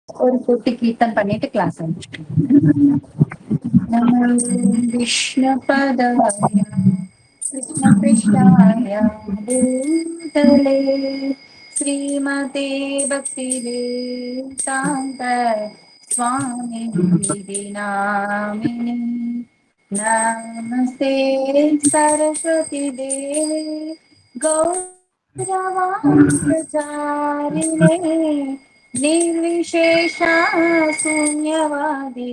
ஒரு குட்டி கீர்த்தன் பண்ணிட்டு கிளாஸ் நமோ விஷ்ணு பதாய கிருஷ்ண கிருஷ்ணாய பூதலே ஸ்ரீமதே பக்தி வேதாந்த சுவாமி நாமினி நமஸ்தே சரஸ்வதி தேவே गौरवांशचारिणे निर्विशेषा शून्यवादी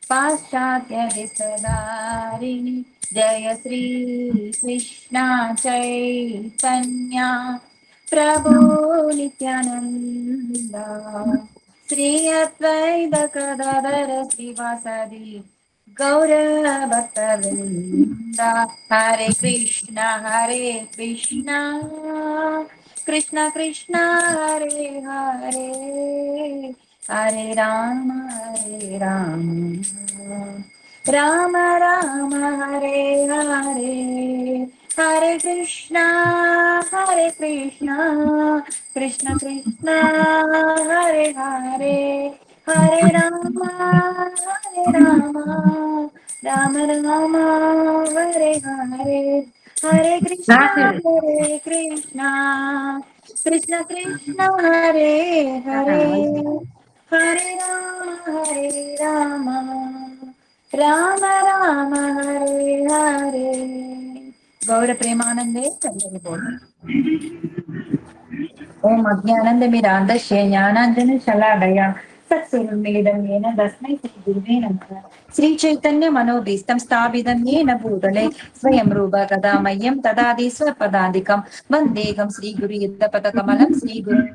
पाश्चात्यदिशदारिणि जय श्री कृष्णा चैतन्या प्रभु नित्यानन्दा श्री अद्वैत गदाधर श्रीवासदि गौरभक्तवृन्दा हरे कृष्णा कृष्ण कृष्ण हरे हरे हरे राम राम राम हरे हरे हरे कृष्णा कृष्ण कृष्ण हरे हरे हरे राम राम राम हरे हरे हरे कृष्णा कृष्ण कृष्ण हरे हरे हरे राम राम राम हरे हरे गौर प्रेमानंदे चंद्र बोल ओम अज्ञानंदमिरान्धस्य ज्ञानाञ्जनशलाकया सत्स्वरूपमेदं येन तस्मै श्रीगुरुवे नमः श्रीचैतन्य मनोभीष्टं स्थापितं येन भूतले स्वयं रूप कदा मह्यं ददाति स्वपदादिकं वन्देऽहं श्रीगुरुयुक्तपदकमलं श्रीगुरुं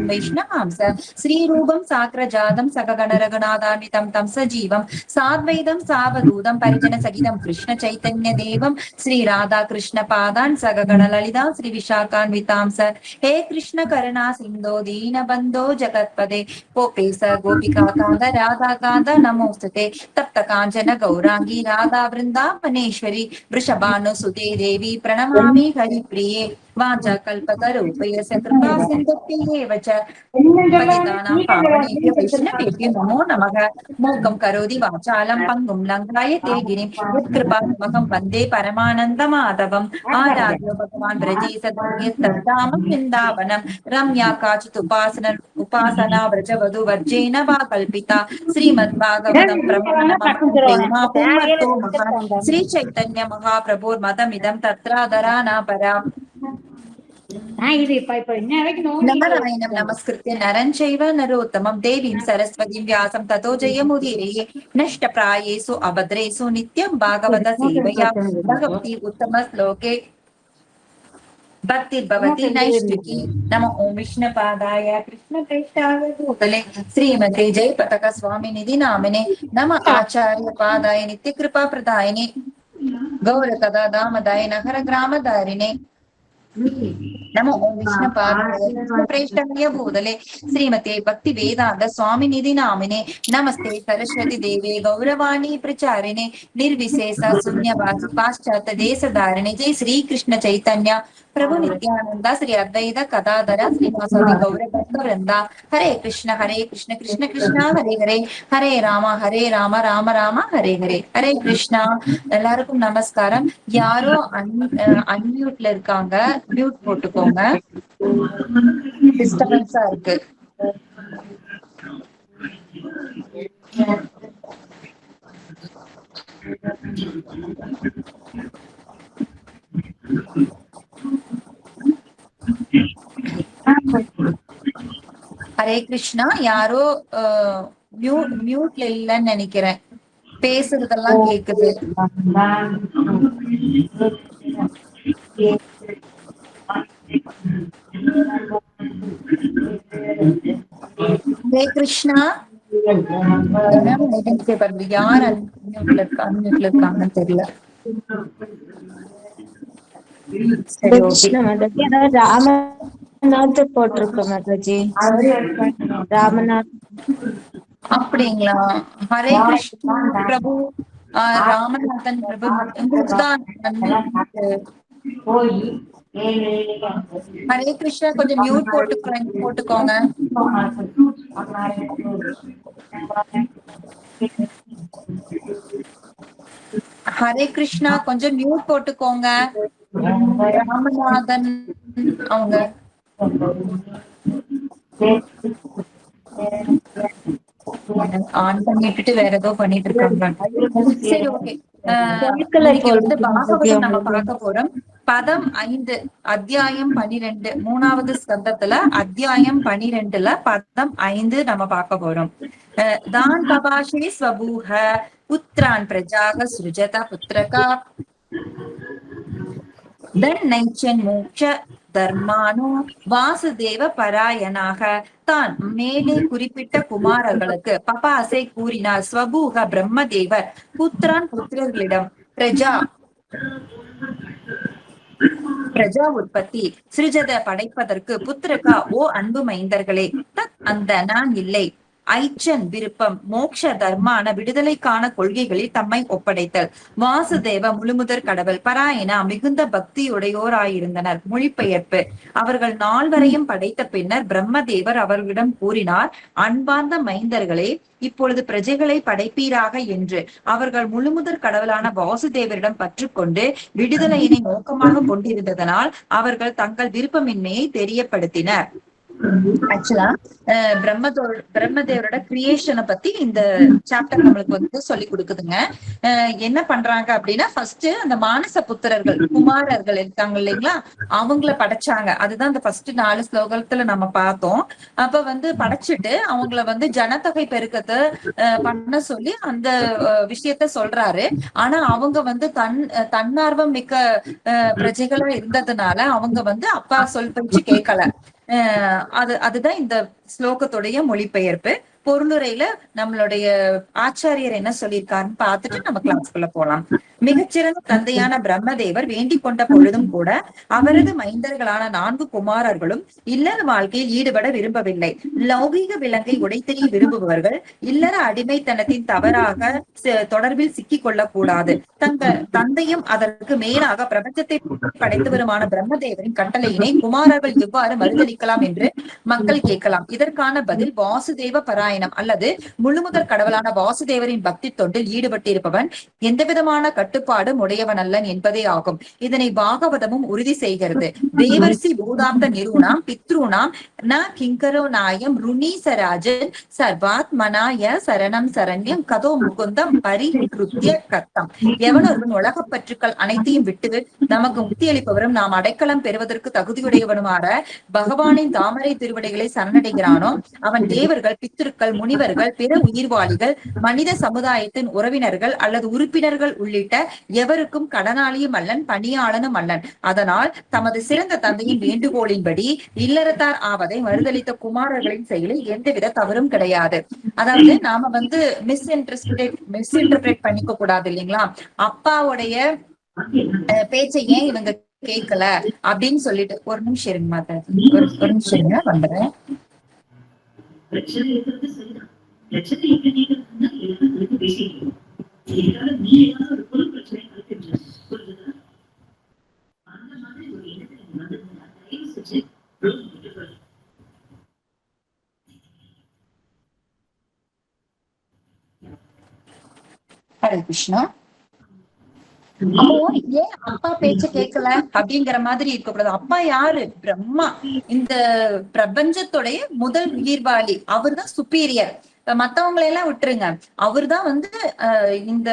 वैष्णवांस श्रीरूपं साग्रजातं सकगणरघुनाथान्वितं तं सजीवं साद्वैतं सावधूतं परिजनसहितं कृष्णचैतन्यदेवं श्रीराधाकृष्णपादान् सकगणललिता श्रीविशाखान्वितांस हे कृष्ण करुणा सिंधो दीनबंधो जगत्पदे गोपेश गोपिका कांद राधा कांद नमोस्तुते तप्त कांचन गौरांगी राधा वृंदावनेश्वरी वृषभानुसुते देवी प्रणमामि हरिप्रिये वाञ्छाकल्पतरुभ्यश्च कृपा सिन्धुभ्येव च पतितानां पावनेभ्यो वैष्णवेभ्यो नमो नमः मूकं करोति वाचालं पङ्गुं लङ्घायते गिरिं यत्कृपातमहं वन्दे परमानन्दमाधवम् आराध्य भगवान् व्रजे सद्धाम वृन्दावनं रम्या काचित् उपासना व्रजवधूवर्जेन वा कल्पिता श्रीमद्भागवतं प्रमाणमहं प्रेमापूर्वतो महान् श्रीचैतन्य महाप्रभुर्मदमिदं तत्रादरा न परा नमनारायणं नमस्कृत्य नरं चैव नरोत्तमं देवीं सरस्वतीं व्यासं ततो जयमुदीरये नष्टप्रायेषु अभद्रेषु नित्यं भागवत सेवया भगवती उत्तमश्लोके भक्तिर्भवति नैष्टिकी नमो ओं विष्णुपादाय कृष्णप्रेष्ठाय भूतले श्रीमते जयपताक स्वामिनिधि नामिने नमः आचार्यपादाय नित्यकृपाप्रदायिने गौरकदा दामदाय नगर ग्रामधारिणे नमो ओं विष्णुपादाय कृष्णप्रेष्ठाय भूतले श्रीमते भक्ति वेदांत स्वामिनिधि नामिने नमस्ते सरस्वती देवे गौरवाणी प्रचारिणे निर्विशेष शून्यवासी पाश्चात्य देशधारिणे जय श्री कृष्ण चैतन्य प्रभु नित्यानंद श्री अद्वैत गदाधर श्रीवासदि गौरभक्त वृंदा हरे कृष्ण कृष्ण कृष्ण हरे हरे हरे राम राम राम हरे हरे हरे कृष्णा எல்லாருக்கும் நமஸ்காரம் யாரோ அன்மியூட்ல இருக்காங்க மியூட் போட்டுக்கோங்க டிஸ்டர்பன்ஸா இருக்கு ஹரே கிருஷ்ணா யாரோ மியூட்ல இல்லன்னு நினைக்கிறேன் பேசுறதெல்லாம் கேக்குது ஹரே கிருஷ்ணா யார் அன்மியூட்ல இருக்காங்கன்னு தெரியல ராமநாத் போட்டிருக்கோம் மாதாஜி. ராமநாத் அப்படிங்களா? ஹரே கிருஷ்ணா பிரபு. ராமநாதன் பிரபு உங்களுக்கு தான் ஹரே கிருஷ்ணா, கொஞ்சம் மியூட் போட்டுக்கோங்க. ஹரே கிருஷ்ணா, கொஞ்சம் மியூட் போட்டுக்கோங்க. ராமநாதன் அவங்க ஆன் பண்ணி விட்டுட்டு வேற ஏதோ பண்ணிட்டு இருக்காங்க. சரி, ஓகே. இன்னைக்கு வந்து பாகவதம் நம்ம பார்க்க போறோம். பதம் 5, அத்தியாயம் 12, 3வது ஸ்கந்தத்துல அத்தியாயம் 12ல பதம் 5 நம்ம பார்க்க போறோம். தான் பபாஷே ஸ்வபூஹ புத்ரான் பிரஜாக சுஜத புத்திரகா தன்னைச்சன் மோட்ச தர்மானோ வாசுதேவ பராயணாக. தான் மேலே குறிப்பிட்ட குமாரர்களுக்கு பபாசை கூறினார். ஸ்வபூக பிரம்மதேவர் புத்திரான் புத்திரர்களிடம் பிரஜா உற்பத்தி சிருஜத படைப்பதற்கு புத்திரகா ஓ அன்பு மைந்தர்களே, தத் அந்த நான் இல்லை, ஐச்சன் விருப்பம், மோக்ஷ தர்மான விடுதலைக்கான கொள்கைகளில் தம்மை ஒப்படைத்தல். வாசுதேவ முழுமுதற் கடவுள், பராயணா மிகுந்த பக்தியுடையோராயிருந்தனர். மொழிபெயர்ப்பு. அவர்கள் நால்வரையும் படைத்த பின்னர் பிரம்மதேவர் அவர்களிடம் கூறினார், அன்பார்ந்த மைந்தர்களே, இப்பொழுது பிரஜைகளை படைப்பீராக என்று. அவர்கள் முழுமுதற் கடவுளான வாசுதேவரிடம் பற்றுக்கொண்டு விடுதலையினை நோக்கமாக கொண்டிருந்ததனால் அவர்கள் தங்கள் விருப்பமின்மையை தெரியப்படுத்தினர். ஆக்சுவலா பிரம்மதேவரோட கிரியேஷனை பத்தி இந்த சாப்டர் நம்மளுக்கு வந்து சொல்லி கொடுக்குதுங்க. என்ன பண்றாங்க அப்படின்னா, ஃபர்ஸ்ட் அந்த மானச புத்திரர்கள் குமாரர்கள் இருக்காங்க இல்லைங்களா, அவங்கள படைச்சாங்க. அதுதான் அந்த ஃபர்ஸ்ட் 4 ஸ்லோகத்துல நம்ம பார்த்தோம். அப்ப வந்து படைச்சிட்டு அவங்கள வந்து ஜனத்தொகை பெருக்கத்தை பண்ண சொல்லி அந்த விஷயத்த சொல்றாரு. ஆனா அவங்க வந்து தன்னார்வம் மிக்க பிரஜைகளா இருந்ததுனால அவங்க வந்து அப்பா சொல் பேச்சு கேட்கல. அதுதான் இந்த ஸ்லோகத்துடைய மொழிபெயர்ப்பு. பொருளுரையில நம்மளுடைய ஆச்சாரியர் என்ன சொல்லியிருக்காருன்னு பார்த்துட்டு நம்ம கிளாஸ்க்குள்ள போலாம். மிகச்சிறந்த தந்தையான பிரம்மதேவர் வேண்டிக் கொண்ட பொழுதும் கூட அவரது மைந்தர்களான 4 குமாரர்களும் இல்லற வாழ்க்கையில் ஈடுபட விரும்பவில்லை. லௌகீக விலங்கை உடைத்தெறிய விரும்புபவர்கள் இல்லற அடிமைத்தனத்தின் தவறாக தொடர்பில் சிக்கிக் கொள்ளக்கூடாது. தந்தையும் அதற்கு மேலாக பிரபஞ்சத்தை படைத்தவருமான பிரம்மதேவரின் கட்டளையினை குமாரர்கள் எவ்வாறு மறுதளிக்கலாம் என்று மக்கள் கேட்கலாம். இதற்கான பதில் வாசுதேவ பராயணம் அல்லது முழுமுதற் கடவுளான வாசுதேவரின் பக்தி தொண்டில் ஈடுபட்டிருப்பவன் எந்தவிதமான கட்டுப்பாடும் உடையவன் அல்லன் என்பதே ஆகும். இதனை பாகவதமும் உறுதி செய்கிறது. தேவர்சி பூதாப்த நிரூணாம் பித்ருணாம் ந கிங்கரோ நாயம் ருணீசராஜன் சர்வாத் மனாய சரணம் சரண்யம் கதோ முகுந்தம் பரிகிருத்திய கத்தம். எவனொருவன் உலகப் பற்றுக்கள் அனைத்தையும் விட்டு நமக்கு முக்தி அளிப்பவரும் நாம் அடைக்கலம் பெறுவதற்கு தகுதியுடையவனுமான பகவானின் தாமரை திருவடிகளை சரணடைகிறானோ அவன் தேவர்கள், பித்திருக்கள், முனிவர்கள், பிற உயிர்வாளிகள், மனித சமுதாயத்தின் உறவினர்கள் அல்லது உறுப்பினர்கள் உள்ளிட்ட எவருக்கும் கடனாளியும் அல்லன், பணியாளனும் அல்லன். அதனால் தமது சிறந்த தந்தையின் வேண்டுகோளின்படி இல்லறத்தார் ஆவதை மறுதளித்த குமாரர்களின் செயலில் எந்தவித தவறும் கிடையாது. அதாவது நாம வந்து மிஸ்இன்டர்பிரேட் பண்ணிக்க கூடாது இல்லைங்களா. அப்பாவுடைய பேச்சை ஏன் இவங்க கேட்கல அப்படின்னு சொல்லிட்டு, ஒரு நிமிஷம் இருங்க மாதா, ஒரு நிமிஷம் இருங்க, வந்துடுறேன். ஹரே கிருஷ்ணா. அப்போ ஏன் அப்பா பேச்ச கேட்கல அப்படிங்கிற மாதிரி இருக்கக்கூடாது. அப்பா யாரு? பிரம்மா, இந்த பிரபஞ்சத்துடைய முதல் உயிர்வாளி. அவர் தான் சுப்பீரியர். மத்தவங்களை எல்லாம் விட்டுருங்க, அவர் தான் வந்து இந்த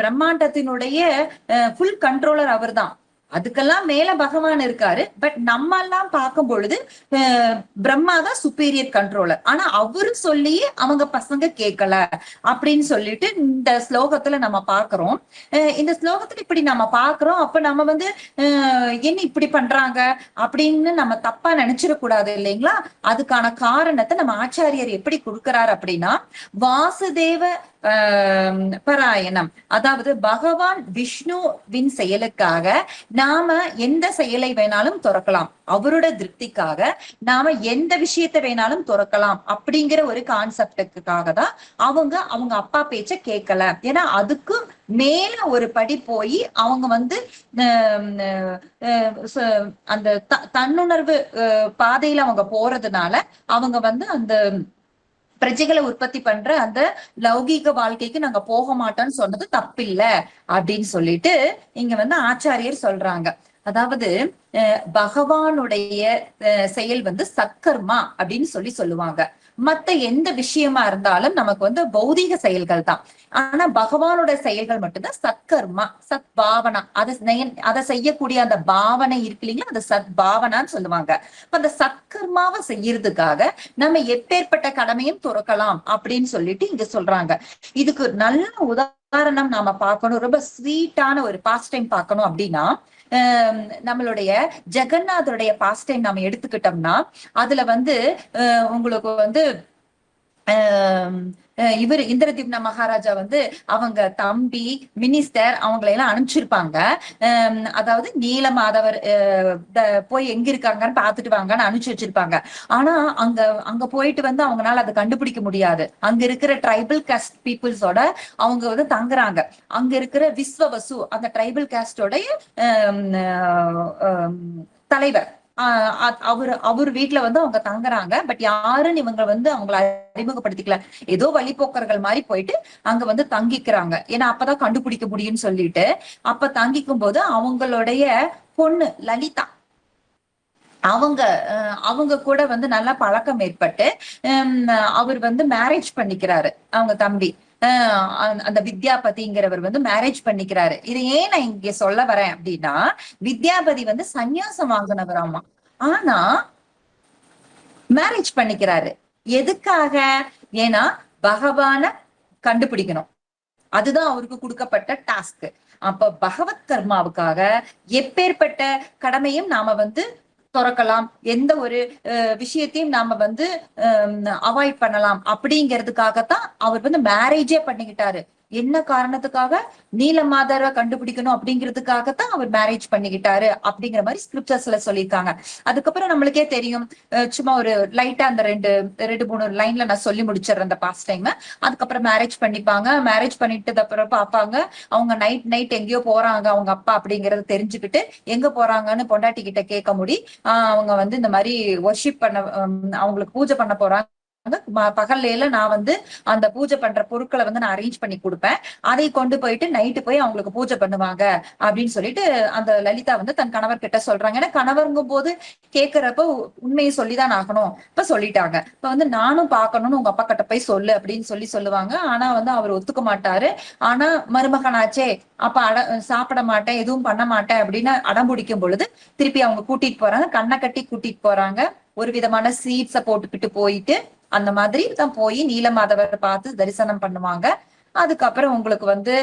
பிரம்மாண்டத்தினுடைய ஃபுல் கண்ட்ரோலர் அவர் தான். அதுக்கெல்லாம் மேல பகவான் இருக்காரு. பட் நம்ம எல்லாம் பார்க்கும் பொழுது பிரம்மா தான் சுப்பீரியர் கண்ட்ரோலர். ஆனா அவரு சொல்லியே அவங்க பசங்க கேட்கல அப்படின்னு சொல்லிட்டு இந்த ஸ்லோகத்துல நம்ம பாக்குறோம். இந்த ஸ்லோகத்துல இப்படி நம்ம பாக்குறோம். அப்ப நம்ம வந்து என்ன இப்படி பண்றாங்க அப்படின்னு நம்ம தப்பா நினைச்சிடக்கூடாது இல்லைங்களா. அதுக்கான காரணத்தை நம்ம ஆச்சாரியர் எப்படி கொடுக்கிறார் அப்படின்னா, வாசுதேவ பராயணம். அதாவது பகவான் விஷ்ணுவின் செயலுக்காக நாம எந்த செயலை வேணாலும் துறக்கலாம், அவரோட திருப்திக்காக நாம எந்த விஷயத்த வேணாலும் துறக்கலாம் அப்படிங்கிற ஒரு கான்செப்டுக்காக தான் அவங்க அப்பா பேச்ச கேட்கல. ஏன்னா அதுக்கு மேல ஒரு படி போய் அவங்க வந்து அந்த தன்னுணர்வு பாதையில அவங்க போறதுனால அவங்க வந்து அந்த பிரஜைகளை உற்பத்தி பண்ற அந்த லௌகீக வாழ்க்கைக்கு நாங்க போக மாட்டோம்னு சொன்னது தப்பில்ல அப்படின்னு சொல்லிட்டு இங்க வந்து ஆச்சாரியர் சொல்றாங்க. அதாவது பகவானுடைய செயல் வந்து சத்கர்மா அப்படின்னு சொல்லுவாங்க. மத்த எந்த விஷயமா இருந்தாலும் நமக்கு வந்து பௌதீக செயல்கள் தான். ஆனா பகவானோட செயல்கள் மட்டும்தான் சத்கர்மா, சத் பாவனா. அதை செய்யக்கூடிய அந்த பாவனை இருக்கு இல்லைங்களா, அது சத் பாவனான்னு சொல்லுவாங்க. அந்த சத்கர்மாவை செய்யறதுக்காக நம்ம எப்பேற்பட்ட கடமையும் துறக்கலாம் அப்படின்னு சொல்லிட்டு இங்க சொல்றாங்க. இதுக்கு நல்ல உதாரணம் நாம பார்க்கணும், ரொம்ப ஸ்வீட்டான ஒரு பாஸ்ட் டைம் பார்க்கணும் அப்படின்னா நம்மளுடைய ஜெகநாதருடைய பாஸ்ட் டைம் நாம எடுத்துக்கிட்டோம்னா அதுல வந்து உங்களுக்கு வந்து இவர் இந்திரதிப்ன மகாராஜா வந்து அவங்க தம்பி மினிஸ்டர் அவங்களை எல்லாம் அனுப்பிச்சிருப்பாங்க. அதாவது நீலமாதவர் போய் எங்க இருக்காங்கன்னு பாத்துட்டு வாங்கன்னு அனுப்பிச்சு வச்சிருப்பாங்க. ஆனா அங்க போயிட்டு வந்து அவங்களால அதை கண்டுபிடிக்க முடியாது. அங்க இருக்கிற ட்ரைபல் காஸ்ட் பீப்புள்ஸோட அவங்க வந்து தங்குறாங்க. அங்க இருக்கிற விஸ்வவசு அந்த ட்ரைபல் காஸ்டோடைய தலைவர் அவர் வீட்டுல வந்து அவங்க தங்குறாங்க. பட் யாருன்னு இவங்க வந்து அவங்களை அறிமுகப்படுத்திக்கல. ஏதோ வழிபோக்கர்கள் மாதிரி போயிட்டு அங்க வந்து தங்கிக்கிறாங்க. ஏன்னா அப்பதான் கண்டுபிடிக்க முடியும்னு சொல்லிட்டு அப்ப தங்கிக்கும் போது அவங்களுடைய பொண்ணு லலிதா அவங்க கூட வந்து நல்லா பழக்கம் ஏற்பட்டு அவர் வந்து மேரேஜ் பண்ணிக்கிறாரு. அவங்க தம்பி அந்த வித்யாபதிங்கிறவர் வந்து மேரேஜ் பண்ணிக்கிறாரு. இது ஏன் நான் இங்க சொல்ல வரேன் அப்படின்னா, வித்யாபதி வந்து சந்நியாசம் வாங்கினவராமா. ஆனா மேரேஜ் பண்ணிக்கிறாரு. எதுக்காக? ஏன்னா பகவான கண்டுபிடிக்கணும், அதுதான் அவருக்கு கொடுக்கப்பட்ட டாஸ்க். அப்ப பகவத் கர்மாவுக்காக எப்பேற்பட்ட கடமையும் நாம வந்து துறக்கலாம், எந்த ஒரு விஷயத்தையும் நாம வந்து அவாய்ட் பண்ணலாம் அப்படிங்கிறதுக்காகத்தான் அவர் வந்து மேரேஜே பண்ணிக்கிட்டாரு. என்ன காரணத்துக்காக? நீலமாதரை கண்டுபிடிக்கணும் அப்படிங்கிறதுக்காகத்தான் அவர் மேரேஜ் பண்ணிக்கிட்டாரு அப்படிங்கிற மாதிரி ஸ்கிரிப்சர்ஸ்ல சொல்லியிருக்காங்க. அதுக்கப்புறம் நம்மளுக்கே தெரியும், சும்மா ஒரு லைட்டா அந்த ரெண்டு மூணு லைன்ல நான் சொல்லி முடிச்சிடுறேன் அந்த பாஸ்ட் டைம். அதுக்கப்புறம் மேரேஜ் பண்ணிப்பாங்க. மேரேஜ் பண்ணிட்டு அப்புறம் பாப்பாங்க அவங்க நைட் எங்கேயோ போறாங்க அவங்க அப்பா அப்படிங்கறத தெரிஞ்சுக்கிட்டு எங்க போறாங்கன்னு பொண்டாட்டி கிட்ட கேட்க முடி அவங்க வந்து இந்த மாதிரி வொர்ஷிப் பண்ண அவங்களுக்கு பூஜை பண்ண போறாங்க. பகல்ல நான் வந்து அந்த பூஜை பண்ற பொருட்களை வந்து நான் அரேஞ்ச் பண்ணி கொடுப்பேன், அதை கொண்டு போயிட்டு நைட்டு போய் அவங்களுக்கு பூஜை பண்ணுவாங்க அப்படின்னு சொல்லிட்டு அந்த லலிதா வந்து தன் கணவர் கிட்ட சொல்றாங்க. ஏன்னா கணவருங்கும் போது கேட்கறப்ப உண்மையை சொல்லிதான் ஆகணும். இப்ப சொல்லிட்டாங்க. இப்ப வந்து நானும் பாக்கணும்னு உங்க அப்பா கிட்ட போய் சொல்லு அப்படின்னு சொல்லுவாங்க. ஆனா வந்து அவர் ஒத்துக்க மாட்டாரு. ஆனா மருமகனாச்சே அப்ப சாப்பிட மாட்டேன் எதுவும் பண்ண மாட்டேன் அப்படின்னு அடம்பிடிக்கும் பொழுது திருப்பி அவங்க கூட்டிட்டு போறாங்க. கண்ணை கட்டி கூட்டிட்டு போறாங்க. ஒரு விதமான சீட்ஸ போட்டுக்கிட்டு போயிட்டு அந்த மாதிரி தான் போய் நீலமாதவரை பார்த்து தரிசனம் பண்ணுவாங்க. அதுக்கப்புறம் உங்களுக்கு வந்து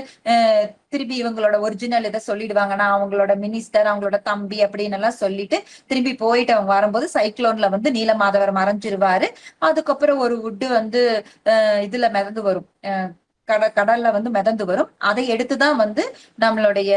திருப்பி இவங்களோட ஒரிஜினல் இதை சொல்லிடுவாங்கன்னா அவங்களோட மினிஸ்டர் அவங்களோட தம்பி அப்படின்னு எல்லாம் சொல்லிட்டு திரும்பி போயிட்டு அவங்க வரும்போது சைக்ளோன்ல வந்து நீலமாதவர் மறைஞ்சிருவாரு. அதுக்கப்புறம் ஒரு வுட்டு வந்து இதுல மிதந்து வரும், கடல்ல வந்து மிதந்து வரும். அதை எடுத்துதான் வந்து நம்மளுடைய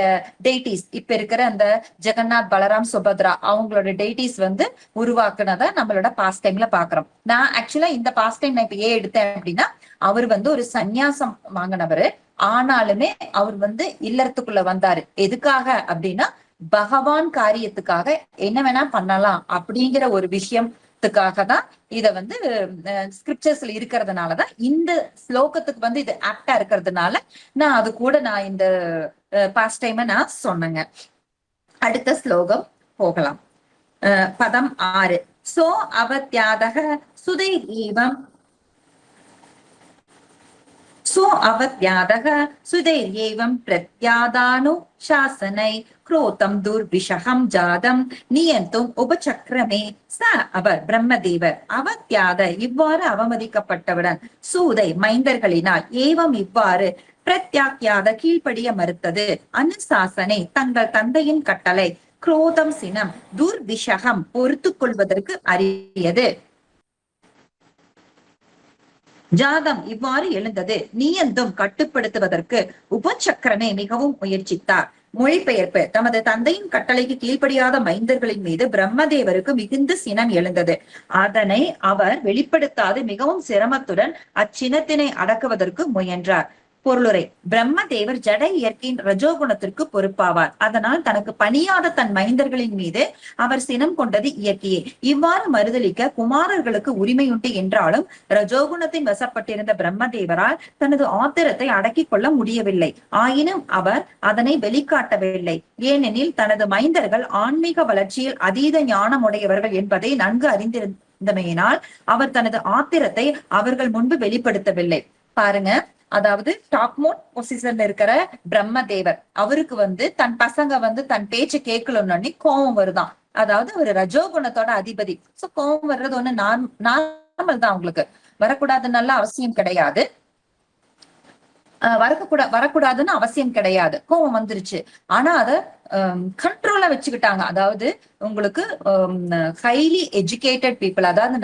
டெய்டிஸ் இப்ப இருக்கிற அந்த ஜெகநாத் பலராம் சுபத்ரா அவங்களோட டெய்டிஸ் வந்து உருவாக்குனத நம்மளோட பாஸ்ட் டைம்ல பாக்குறோம். நான் ஆக்சுவலா இந்த பாஸ்ட் டைம் நான் இப்ப ஏன் எடுத்தேன் அப்படின்னா, அவர் வந்து ஒரு சந்நியாசம் வாங்கினவரு. ஆனாலுமே அவர் வந்து இல்லறத்துக்குள்ள வந்தாரு. எதுக்காக அப்படின்னா பகவான் காரியத்துக்காக என்ன வேணா பண்ணலாம் அப்படிங்கிற ஒரு விஷயத்துக்காக தான் இத வந்து ஸ்கிரிப்சர்ஸ்ல இருக்கிறதுனாலதான் இந்த ஸ்லோகத்துக்கு வந்து இது ஆப்டா இருக்கிறதுனால நான் அது கூட நான் இந்த பாஸ்ட் டைம் நான் சொன்னேங்க. அடுத்த ஸ்லோகம் போகலாம். பதம் 6. சோ அவத்யாதக சுதை ஏவம் சோ அவத்யாதக சுதைர்யேவம் பிரத்யாதானு சாசனை क्रोतम दुर्विषहम जादम नियंतुम உபசக்ரமே ச அவர் பிரம்மதேவர் அவத்யாத இவ்வாறு அவமதிக்கப்பட்டவுடன் சூதை மைந்தர்களினால் ஏவம் இவ்வாறு பிரத்யாக்யாத கீழ்ப்படிய மறுத்தது அனுசாசனை தங்கள் தந்தையின் கட்டளை குரோதம் சினம் துர்விஷகம் பொறுத்து கொள்வதற்கு அரியது. ஜாதம் இவ்வாறு எழுந்தது. நியந்தும் கட்டுப்படுத்துவதற்கு உபசக்கரமே மிகவும் முயற்சித்தார். மொழிபெயர்ப்பு. தமது தந்தையின் கட்டளைக்கு கீழ்ப்படியாத மைந்தர்களின் மீது பிரம்மதேவருக்கு மிகுந்த சினம் எழுந்தது. அதனை அவர் வெளிப்படுத்தாது மிகவும் சிரமத்துடன் அச்சினத்தினை அடக்குவதற்கு முயன்றார். பொருளுரை. பிரம்மதேவர் ஜட இயற்கையின் ரஜோகுணத்திற்கு பொறுப்பாவார். அதனால் தனக்கு பணியாத தன் மைந்தர்களின் மீது அவர் சினம் கொண்டது இயற்கையே. இவ்வாறு மறுதலிக்க குமாரர்களுக்கு உரிமையுண்டு என்றாலும் ரஜோகுணத்தின் வசப்பட்டிருந்த பிரம்மதேவரால் தனது ஆத்திரத்தை அடக்கிக் கொள்ள முடியவில்லை. ஆயினும் அவர் அதனை வெளிக்காட்டவில்லை. ஏனெனில் தனது மைந்தர்கள் ஆன்மீக வளர்ச்சியில் அதீத ஞானமுடையவர்கள் என்பதை நன்கு அறிந்திருந்தமையினால் அவர் தனது ஆத்திரத்தை அவர்கள் முன்பு வெளிப்படுத்தவில்லை. பாருங்க, அதாவது டாப் மோஸ்ட் பொசிஷன்ல இருக்கிற பிரம்மதேவர், அவருக்கு தன் பசங்க தன் பேச்சு கேட்கலன்னு கோபம் வருதான். அதாவது ஒரு ரஜோகுணத்தோட அதிபதி. சோ கோபம் வர்றது ஒண்ணு நார்மல் தான், அவங்களுக்கு வரக்கூடாதுன்னு அவசியம் கிடையாது. வரக்கூடாதுன்னு அவசியம் கிடையாது. கோபம் வந்துருச்சு, ஆனா அத கண்ட்ரோலா வச்சுக்கிட்டாங்க. அதாவது உங்களுக்கு ஹைலி எஜுகேட்டட் பீப்புள், அதாவது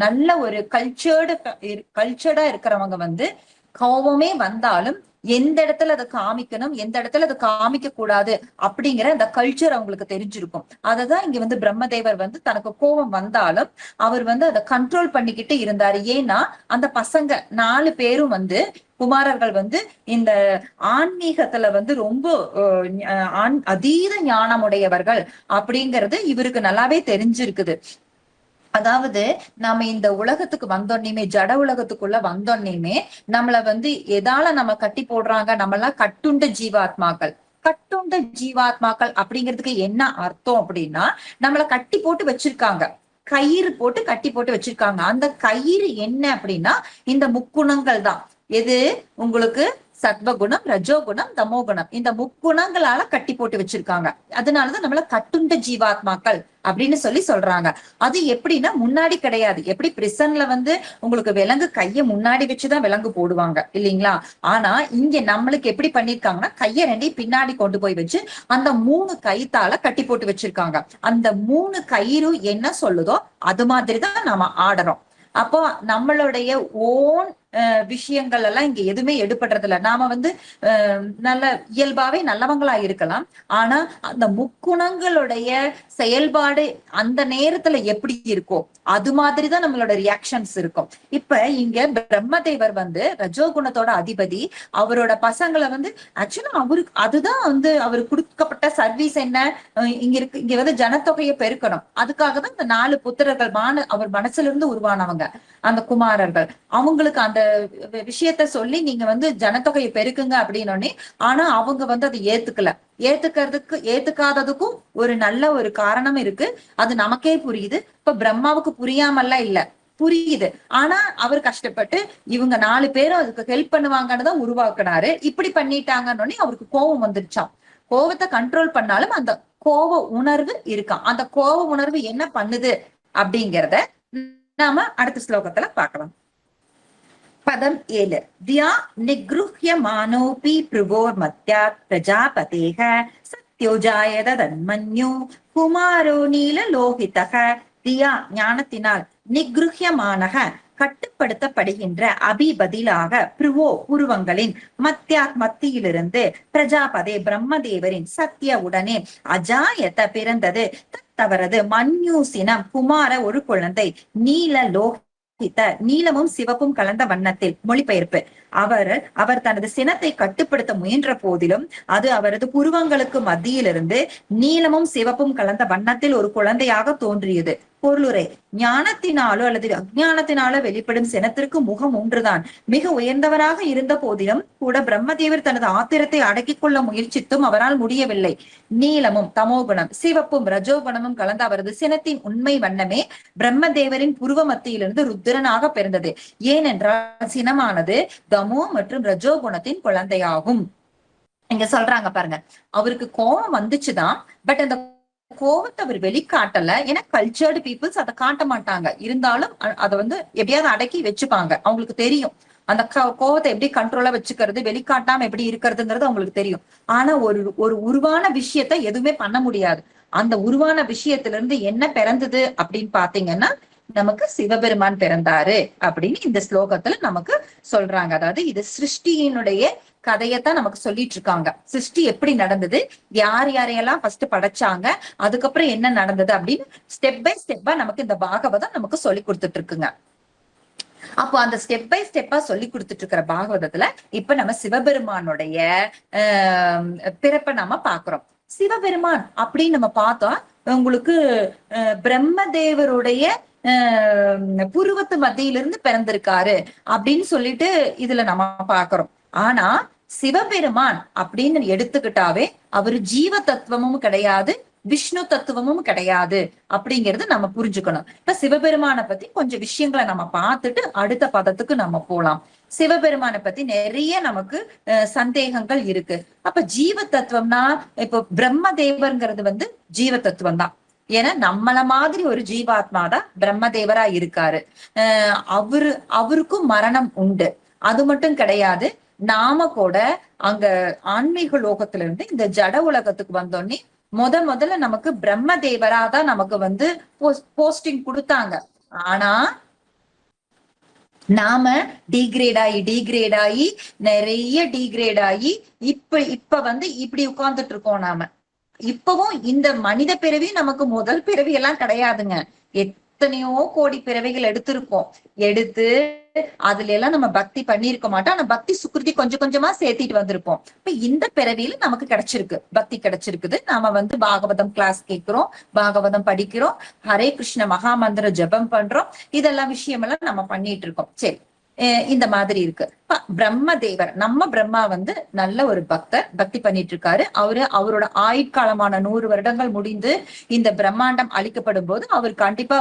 நல்ல ஒரு கல்ச்சர்டா இருக்கிறவங்க கோபமே வந்தாலும் எந்த இடத்துல அதை காமிக்கணும், எந்த இடத்துல அதை காமிக்க கூடாது அப்படிங்கிற அந்த கல்ச்சர் அவங்களுக்கு தெரிஞ்சிருக்கும். அததான் இங்க பிரம்மதேவர் தனக்கு கோபம் வந்தாலும் அவர் அதை கண்ட்ரோல் பண்ணிக்கிட்டு இருந்தாரு. ஏன்னா அந்த பசங்க 4 பேரும் குமாரர்கள் இந்த ஆன்மீகத்துல ரொம்ப அதீத ஞானமுடையவர்கள் அப்படிங்கிறது இவருக்கு நல்லாவே தெரிஞ்சிருக்குது. அதாவது நாம இந்த உலகத்துக்கு வந்தோன்னே, ஜட உலகத்துக்குள்ள வந்தோன்னே நம்மள எதால நம்ம கட்டி போடுறாங்க, நம்மளாம் கட்டுண்ட ஜீவாத்மாக்கள். கட்டுண்ட ஜீவாத்மாக்கள் அப்படிங்கிறதுக்கு என்ன அர்த்தம் அப்படின்னா, நம்மள கட்டி போட்டு வச்சிருக்காங்க, கயிறு போட்டு கட்டி போட்டு வச்சிருக்காங்க. அந்த கயிறு என்ன அப்படின்னா இந்த முக்குணங்கள் தான். எது உங்களுக்கு சத்வகுணம், ரஜோகுணம், தமோகுணம், இந்த முக்குணங்களால கட்டி போட்டு வச்சிருக்காங்க. அதனாலதான் நம்மள கட்டுண்ட ஜீவாத்மாக்கள் அப்படின்னு சொல்றாங்க. அது எப்படின்னா முன்னாடி கிடையாது. எப்படி பிரிசன்ல உங்களுக்கு விலங்கு கைய முன்னாடி வச்சுதான் விலங்கு போடுவாங்க இல்லைங்களா? ஆனா இங்க நம்மளுக்கு எப்படி பண்ணிருக்காங்கன்னா கைய 2 பின்னாடி கொண்டு போய் வச்சு அந்த 3 கயித்தால கட்டி போட்டு வச்சிருக்காங்க. அந்த 3 கயிறு என்ன சொல்லுதோ அது மாதிரிதான் நாம ஆடுறோம். அப்போ நம்மளுடைய ஓன் விஷயங்கள் எல்லாம் இங்க எதுவுமே எடுபடுறது இல்ல. நாம நல்ல இயல்பாவே நல்லவங்களா இருக்கலாம், ஆனா அந்த முக்குணங்களுடைய செயல்பாடு அந்த நேரத்துல எப்படி இருக்கோ அது மாதிரிதான் நம்மளோட ரியாக்ஷன்ஸ் இருக்கும். இப்ப இங்க பிரம்மதேவர் ரஜோகுணத்தோட அதிபதி. அவரோட பசங்களை ஆக்சுவலா அவருக்கு அதுதான் அவருக்கு கொடுக்கப்பட்ட சர்வீஸ் என்ன, இங்க ஜனத்தொகையை பெருக்கணும். அதுக்காக தான் இந்த 4 புத்திரர்கள் அவர் மனசுல இருந்து உருவானவங்க அந்த குமாரர்கள். அவங்களுக்கு அந்த விஷயத்த சொல்லி நீங்க ஜனத்தொகையை பெருக்குங்க அப்படின்னோடனே, ஆனா அவங்க அதை ஏத்துக்காததுக்கும் ஒரு நல்ல ஒரு காரணம் இருக்கு. அது நமக்கே புரியுது. இப்ப பிரம்மாவுக்கு புரியாமல்ல இல்ல, புரியுது. ஆனா அவர் கஷ்டப்பட்டு இவங்க 4 பேரும் அதுக்கு ஹெல்ப் பண்ணுவாங்கன்னு தான் உருவாக்குனாரு. இப்படி பண்ணிட்டாங்கன்னு அவருக்கு கோபம் வந்துருச்சாம். கோபத்தை கண்ட்ரோல் பண்ணாலும் அந்த கோப உணர்வு இருக்கான். அந்த கோப உணர்வு என்ன பண்ணுது அப்படிங்கிறத நாம அடுத்த ஸ்லோகத்துல பார்க்கலாம். பதம் 7. தியா நிக்ருஹ்யமானோபி ப்ருவோர் மத்யாத் பிரஜாபதேஹ சத்யோஜாயத தன்மன்யோ குமாரோ நீல லோகிதக. தியா ஞானத்தினால், நிக்ருஹ்யமானக கட்டுப்படுத்தப்படுகின்ற, அபி பதிலாக, ப்ருவோ உருவங்களின், மத்தியாத் மத்தியிலிருந்து, பிரஜாபதே பிரம்மதேவரின், சத்திய உடனே, அஜாயத பிறந்தது, தவறது, மன்யூசினம் குமார ஒரு குழந்தை, நீல லோக நீலமும் சிவப்பும் கலந்த வண்ணத்தில். மொழிபெயர்ப்பு. அவர் தனது சினத்தை கட்டுப்படுத்த முயன்ற போதிலும் அது அவரது புருவங்களுக்கு மத்தியிலிருந்து நீலமும் சிவப்பும் கலந்த வண்ணத்தில் ஒரு குழந்தையாக தோன்றியது. பொருளுரை. ஞானத்தினாலோ அல்லது அஞ்ஞானத்தினாலோ வெளிப்படும் சினத்திற்கு முகம் ஒன்றுதான். மிக உயர்ந்தவராக இருந்த போதிலும் கூட பிரம்மதேவர் தனது ஆத்திரத்தை அடக்கிக் கொள்ள முயற்சித்தும் அவரால் முடியவில்லை. நீலமும் தமோகுணம், சிவப்பும் ரஜோகுணமும் கலந்த அவரது சினத்தின் உண்மை வண்ணமே பிரம்மதேவரின் புருவ மத்தியிலிருந்து ருத்திரனாக பிறந்தது. ஏனென்றால் சினமானது தமோ மற்றும் ரஜோகுணத்தின் குழந்தையாகும். இங்க சொல்றாங்க பாருங்க, அவருக்கு கோபம் வந்துச்சுதான், பட் அந்த கோபத்தை அவர் வெளிக்காட்டல. ஏன்னா கல்ச்சர்டு பீப்புள்ஸ் அதை காட்ட மாட்டாங்க. இருந்தாலும் அதை எப்படியாவது அடக்கி வச்சுப்பாங்க. அவங்களுக்கு தெரியும் அந்த கோபத்தை எப்படி கண்ட்ரோலா வச்சுக்கிறது, வெளிக்காட்டாம எப்படி இருக்கிறதுங்கிறது அவங்களுக்கு தெரியும். ஆனா ஒரு உருவான விஷயத்த எதுவுமே பண்ண முடியாது. அந்த உருவான விஷயத்துல இருந்து என்ன பிறந்தது அப்படின்னு பாத்தீங்கன்னா நமக்கு சிவபெருமான் பிறந்தாரு அப்படின்னு இந்த ஸ்லோகத்துல நமக்கு சொல்றாங்க. அதாவது இது சிருஷ்டியினுடைய கதையத்தான் நமக்கு சொல்லிட்டு இருக்காங்க. சிருஷ்டி எப்படி நடந்தது, யார் யாரையெல்லாம் ஃபர்ஸ்ட் படைச்சாங்க, அதுக்கப்புறம் என்ன நடந்தது அப்படின்னு ஸ்டெப் பை ஸ்டெப்பா நமக்கு இந்த பாகவதம் நமக்கு சொல்லி கொடுத்துட்டு இருக்குங்க. அப்போ அந்த ஸ்டெப் பை ஸ்டெப்பா சொல்லி கொடுத்துட்டு இருக்கிற பாகவதத்துல இப்ப நம்ம சிவபெருமானுடைய பிறப்பை நாம பாக்குறோம். சிவபெருமான் அப்படின்னு நம்ம பார்த்தோம், உங்களுக்கு பிரம்மதேவருடைய புருவத்து மத்தியிலிருந்து பிறந்திருக்காரு அப்படின்னு சொல்லிட்டு இதுல நம்ம பாக்குறோம். ஆனா சிவபெருமான் அப்படின்னு எடுத்துக்கிட்டாவே அவரு ஜீவ தத்துவமும் கிடையாது, விஷ்ணு தத்துவமும் கிடையாது அப்படிங்கிறது நம்ம புரிஞ்சுக்கணும். இப்ப சிவபெருமானை பத்தி கொஞ்சம் விஷயங்களை நம்ம பார்த்துட்டு அடுத்த பதத்துக்கு நம்ம போலாம். சிவபெருமானை பத்தி நிறைய நமக்கு சந்தேகங்கள் இருக்கு. அப்ப ஜீவ தத்துவம்னா இப்போ பிரம்மதேவர்ங்கிறது ஜீவ தத்துவம் தான். ஏன்னா நம்மள மாதிரி ஒரு ஜீவாத்மா தான் பிரம்மதேவரா இருக்காரு. அவருக்கும் மரணம் உண்டு. அது மட்டும் கிடையாது, நாம கூட அங்க ஆன்மீக லோகத்துல இருந்து இந்த ஜட உலகத்துக்கு வந்தோடனே முதல்ல நமக்கு பிரம்மதேவரா தான் நமக்கு போஸ்டிங் கொடுத்தாங்க. ஆனா நாம டீக்ரேட் ஆகி நிறைய டீக்ரேட் ஆகி இப்ப இப்படி உட்கார்ந்துட்டு இருக்கோம். நாம இப்பவும் இந்த மனித பிறவி நமக்கு முதல் பிறவி எல்லாம் கிடையாதுங்க. எத்தனையோ கோடி பிறவிகள் எடுத்து அதுல எல்லாம் நம்ம பக்தி பண்ணிருக்க மாட்டோம். ஆனா பக்தி சுக்ருதி கொஞ்சம் கொஞ்சமா சேர்த்திட்டு வந்திருப்போம். இப்ப இந்த பிறவியில நமக்கு கிடைச்சிருக்கு, பக்தி கிடைச்சிருக்குது. நாம பாகவதம் கிளாஸ் கேட்கிறோம், பாகவதம் படிக்கிறோம், ஹரே கிருஷ்ண மகாமந்திர ஜபம் பண்றோம். இதெல்லாம் விஷயம் நம்ம பண்ணிட்டு இருக்கோம். சரி, இந்த மாதிரி இருக்கு. பிரம்மதேவர் நம்ம பிரம்மா நல்ல ஒரு பக்தர், பக்தி பண்ணிட்டு இருக்காரு. அவரோட ஆயுட்காலமான 100 வருடங்கள் முடிந்து இந்த பிரம்மாண்டம் அழிக்கப்படும் போது அவர் கண்டிப்பா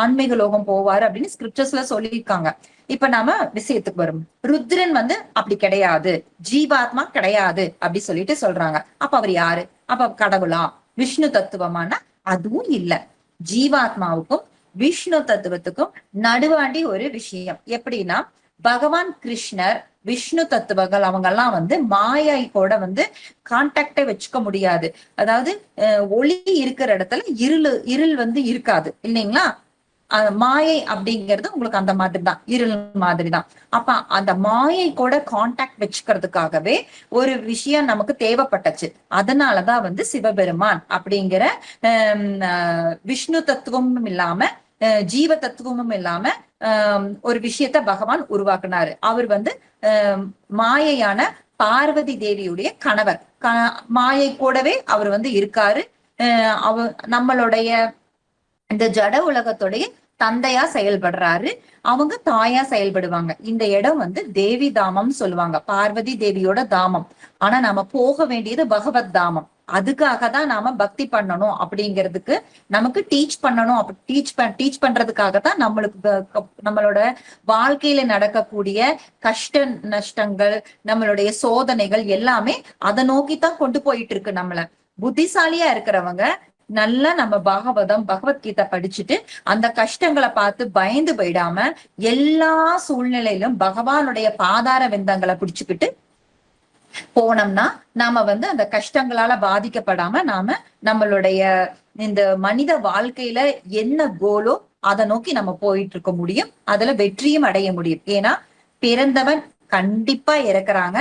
ஆன்மீக லோகம் போவாரு அப்படின்னு ஸ்கிரிப்சர்ஸ்ல சொல்லியிருக்காங்க. இப்ப நாம விஷயத்துக்கு வரும். ருத்ரன் அப்படி கிடையாது, ஜீவாத்மா கிடையாது அப்படி சொல்லிட்டு சொல்றாங்க. அப்ப அவர் யாரு? அப்ப கடவுளா, விஷ்ணு தத்துவமான? அதுவும் இல்ல. ஜீவாத்மாவுக்கும் விஷ்ணு தத்துவத்துக்கும் நடுவாண்டி ஒரு விஷயம். எப்படின்னா பகவான் கிருஷ்ணர் விஷ்ணு தத்துவங்கள் அவங்க எல்லாம் மாயை கூட கான்டாக்டை வச்சுக்க முடியாது. அதாவது ஒளி இருக்கிற இடத்துல இருள் இருக்காது இல்லைங்களா? மாயை அப்படிங்கிறது உங்களுக்கு அந்த மாதிரிதான், இருள் மாதிரிதான். அப்ப அந்த மாயை கூட கான்டாக்ட் வச்சுக்கிறதுக்காகவே ஒரு விஷயம் நமக்கு தேவைப்பட்டுச்சு. அதனாலதான் சிவபெருமான் அப்படிங்கிற விஷ்ணு தத்துவமும் இல்லாம ஜீவ தத்துவமும் இல்லாம ஒரு விஷயத்த பகவான் உருவாக்குனாரு. அவர் மாயையான பார்வதி தேவியுடைய கணவர். மாயை கூடவே அவர் இருக்காரு. நம்மளுடைய இந்த ஜட உலகத்துடைய தந்தையா செயல்படுறாரு, அவங்க தாயா செயல்படுவாங்க. இந்த இடம் தேவி தாமம் சொல்லுவாங்க, பார்வதி தேவியோட தாமம். ஆனா நாம போக வேண்டியது பகவத் தாமம். அதுக்காக தான் நாம பக்தி பண்ணணும் அப்படிங்கிறதுக்கு, நமக்கு டீச் பண்ணணும், டீச் பண்றதுக்காக தான் நம்மளோட வாழ்க்கையில நடக்கக்கூடிய கஷ்ட நஷ்டங்கள், நம்மளுடைய சோதனைகள் எல்லாமே அதை நோக்கித்தான் கொண்டு போயிட்டு இருக்கு. நம்மள புத்திசாலியா இருக்கிறவங்க நல்லா நம்ம பகவத்கீதை படிச்சுட்டு அந்த கஷ்டங்களை பார்த்து பயந்து போயிடாம எல்லா சூழ்நிலையிலும் பகவானுடைய பாதார விந்தங்களை பிடிச்சுக்கிட்டு போனோம்னா நாம அந்த கஷ்டங்களால பாதிக்கப்படாம நாம நம்மளுடைய இந்த மனித வாழ்க்கையில என்ன கோலோ அதை நோக்கி நம்ம போயிட்டு இருக்க முடியும். அதுல வெற்றியும் அடைய முடியும். ஏன்னா பிறந்தவன் கண்டிப்பா இறக்குறாங்க,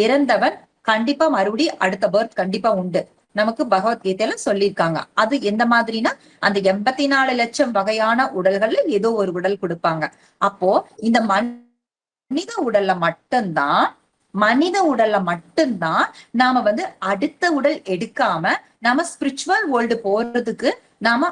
இறந்தவன் கண்டிப்பா மறுபடியும் அடுத்த பர்த் கண்டிப்பா உண்டு. நமக்கு பகவத்கீதையில சொல்லியிருக்காங்க. அது எந்த மாதிரினா அந்த 84 லட்சம் வகையான உடல்கள்ல ஏதோ ஒரு உடல் கொடுப்பாங்க. அப்போ இந்த மனித உடல்ல மட்டும்தான் நாம அடுத்த உடல் எடுக்காம நாம ஸ்பிரிச்சுவல் வேர்ல்டு போறதுக்கு நாம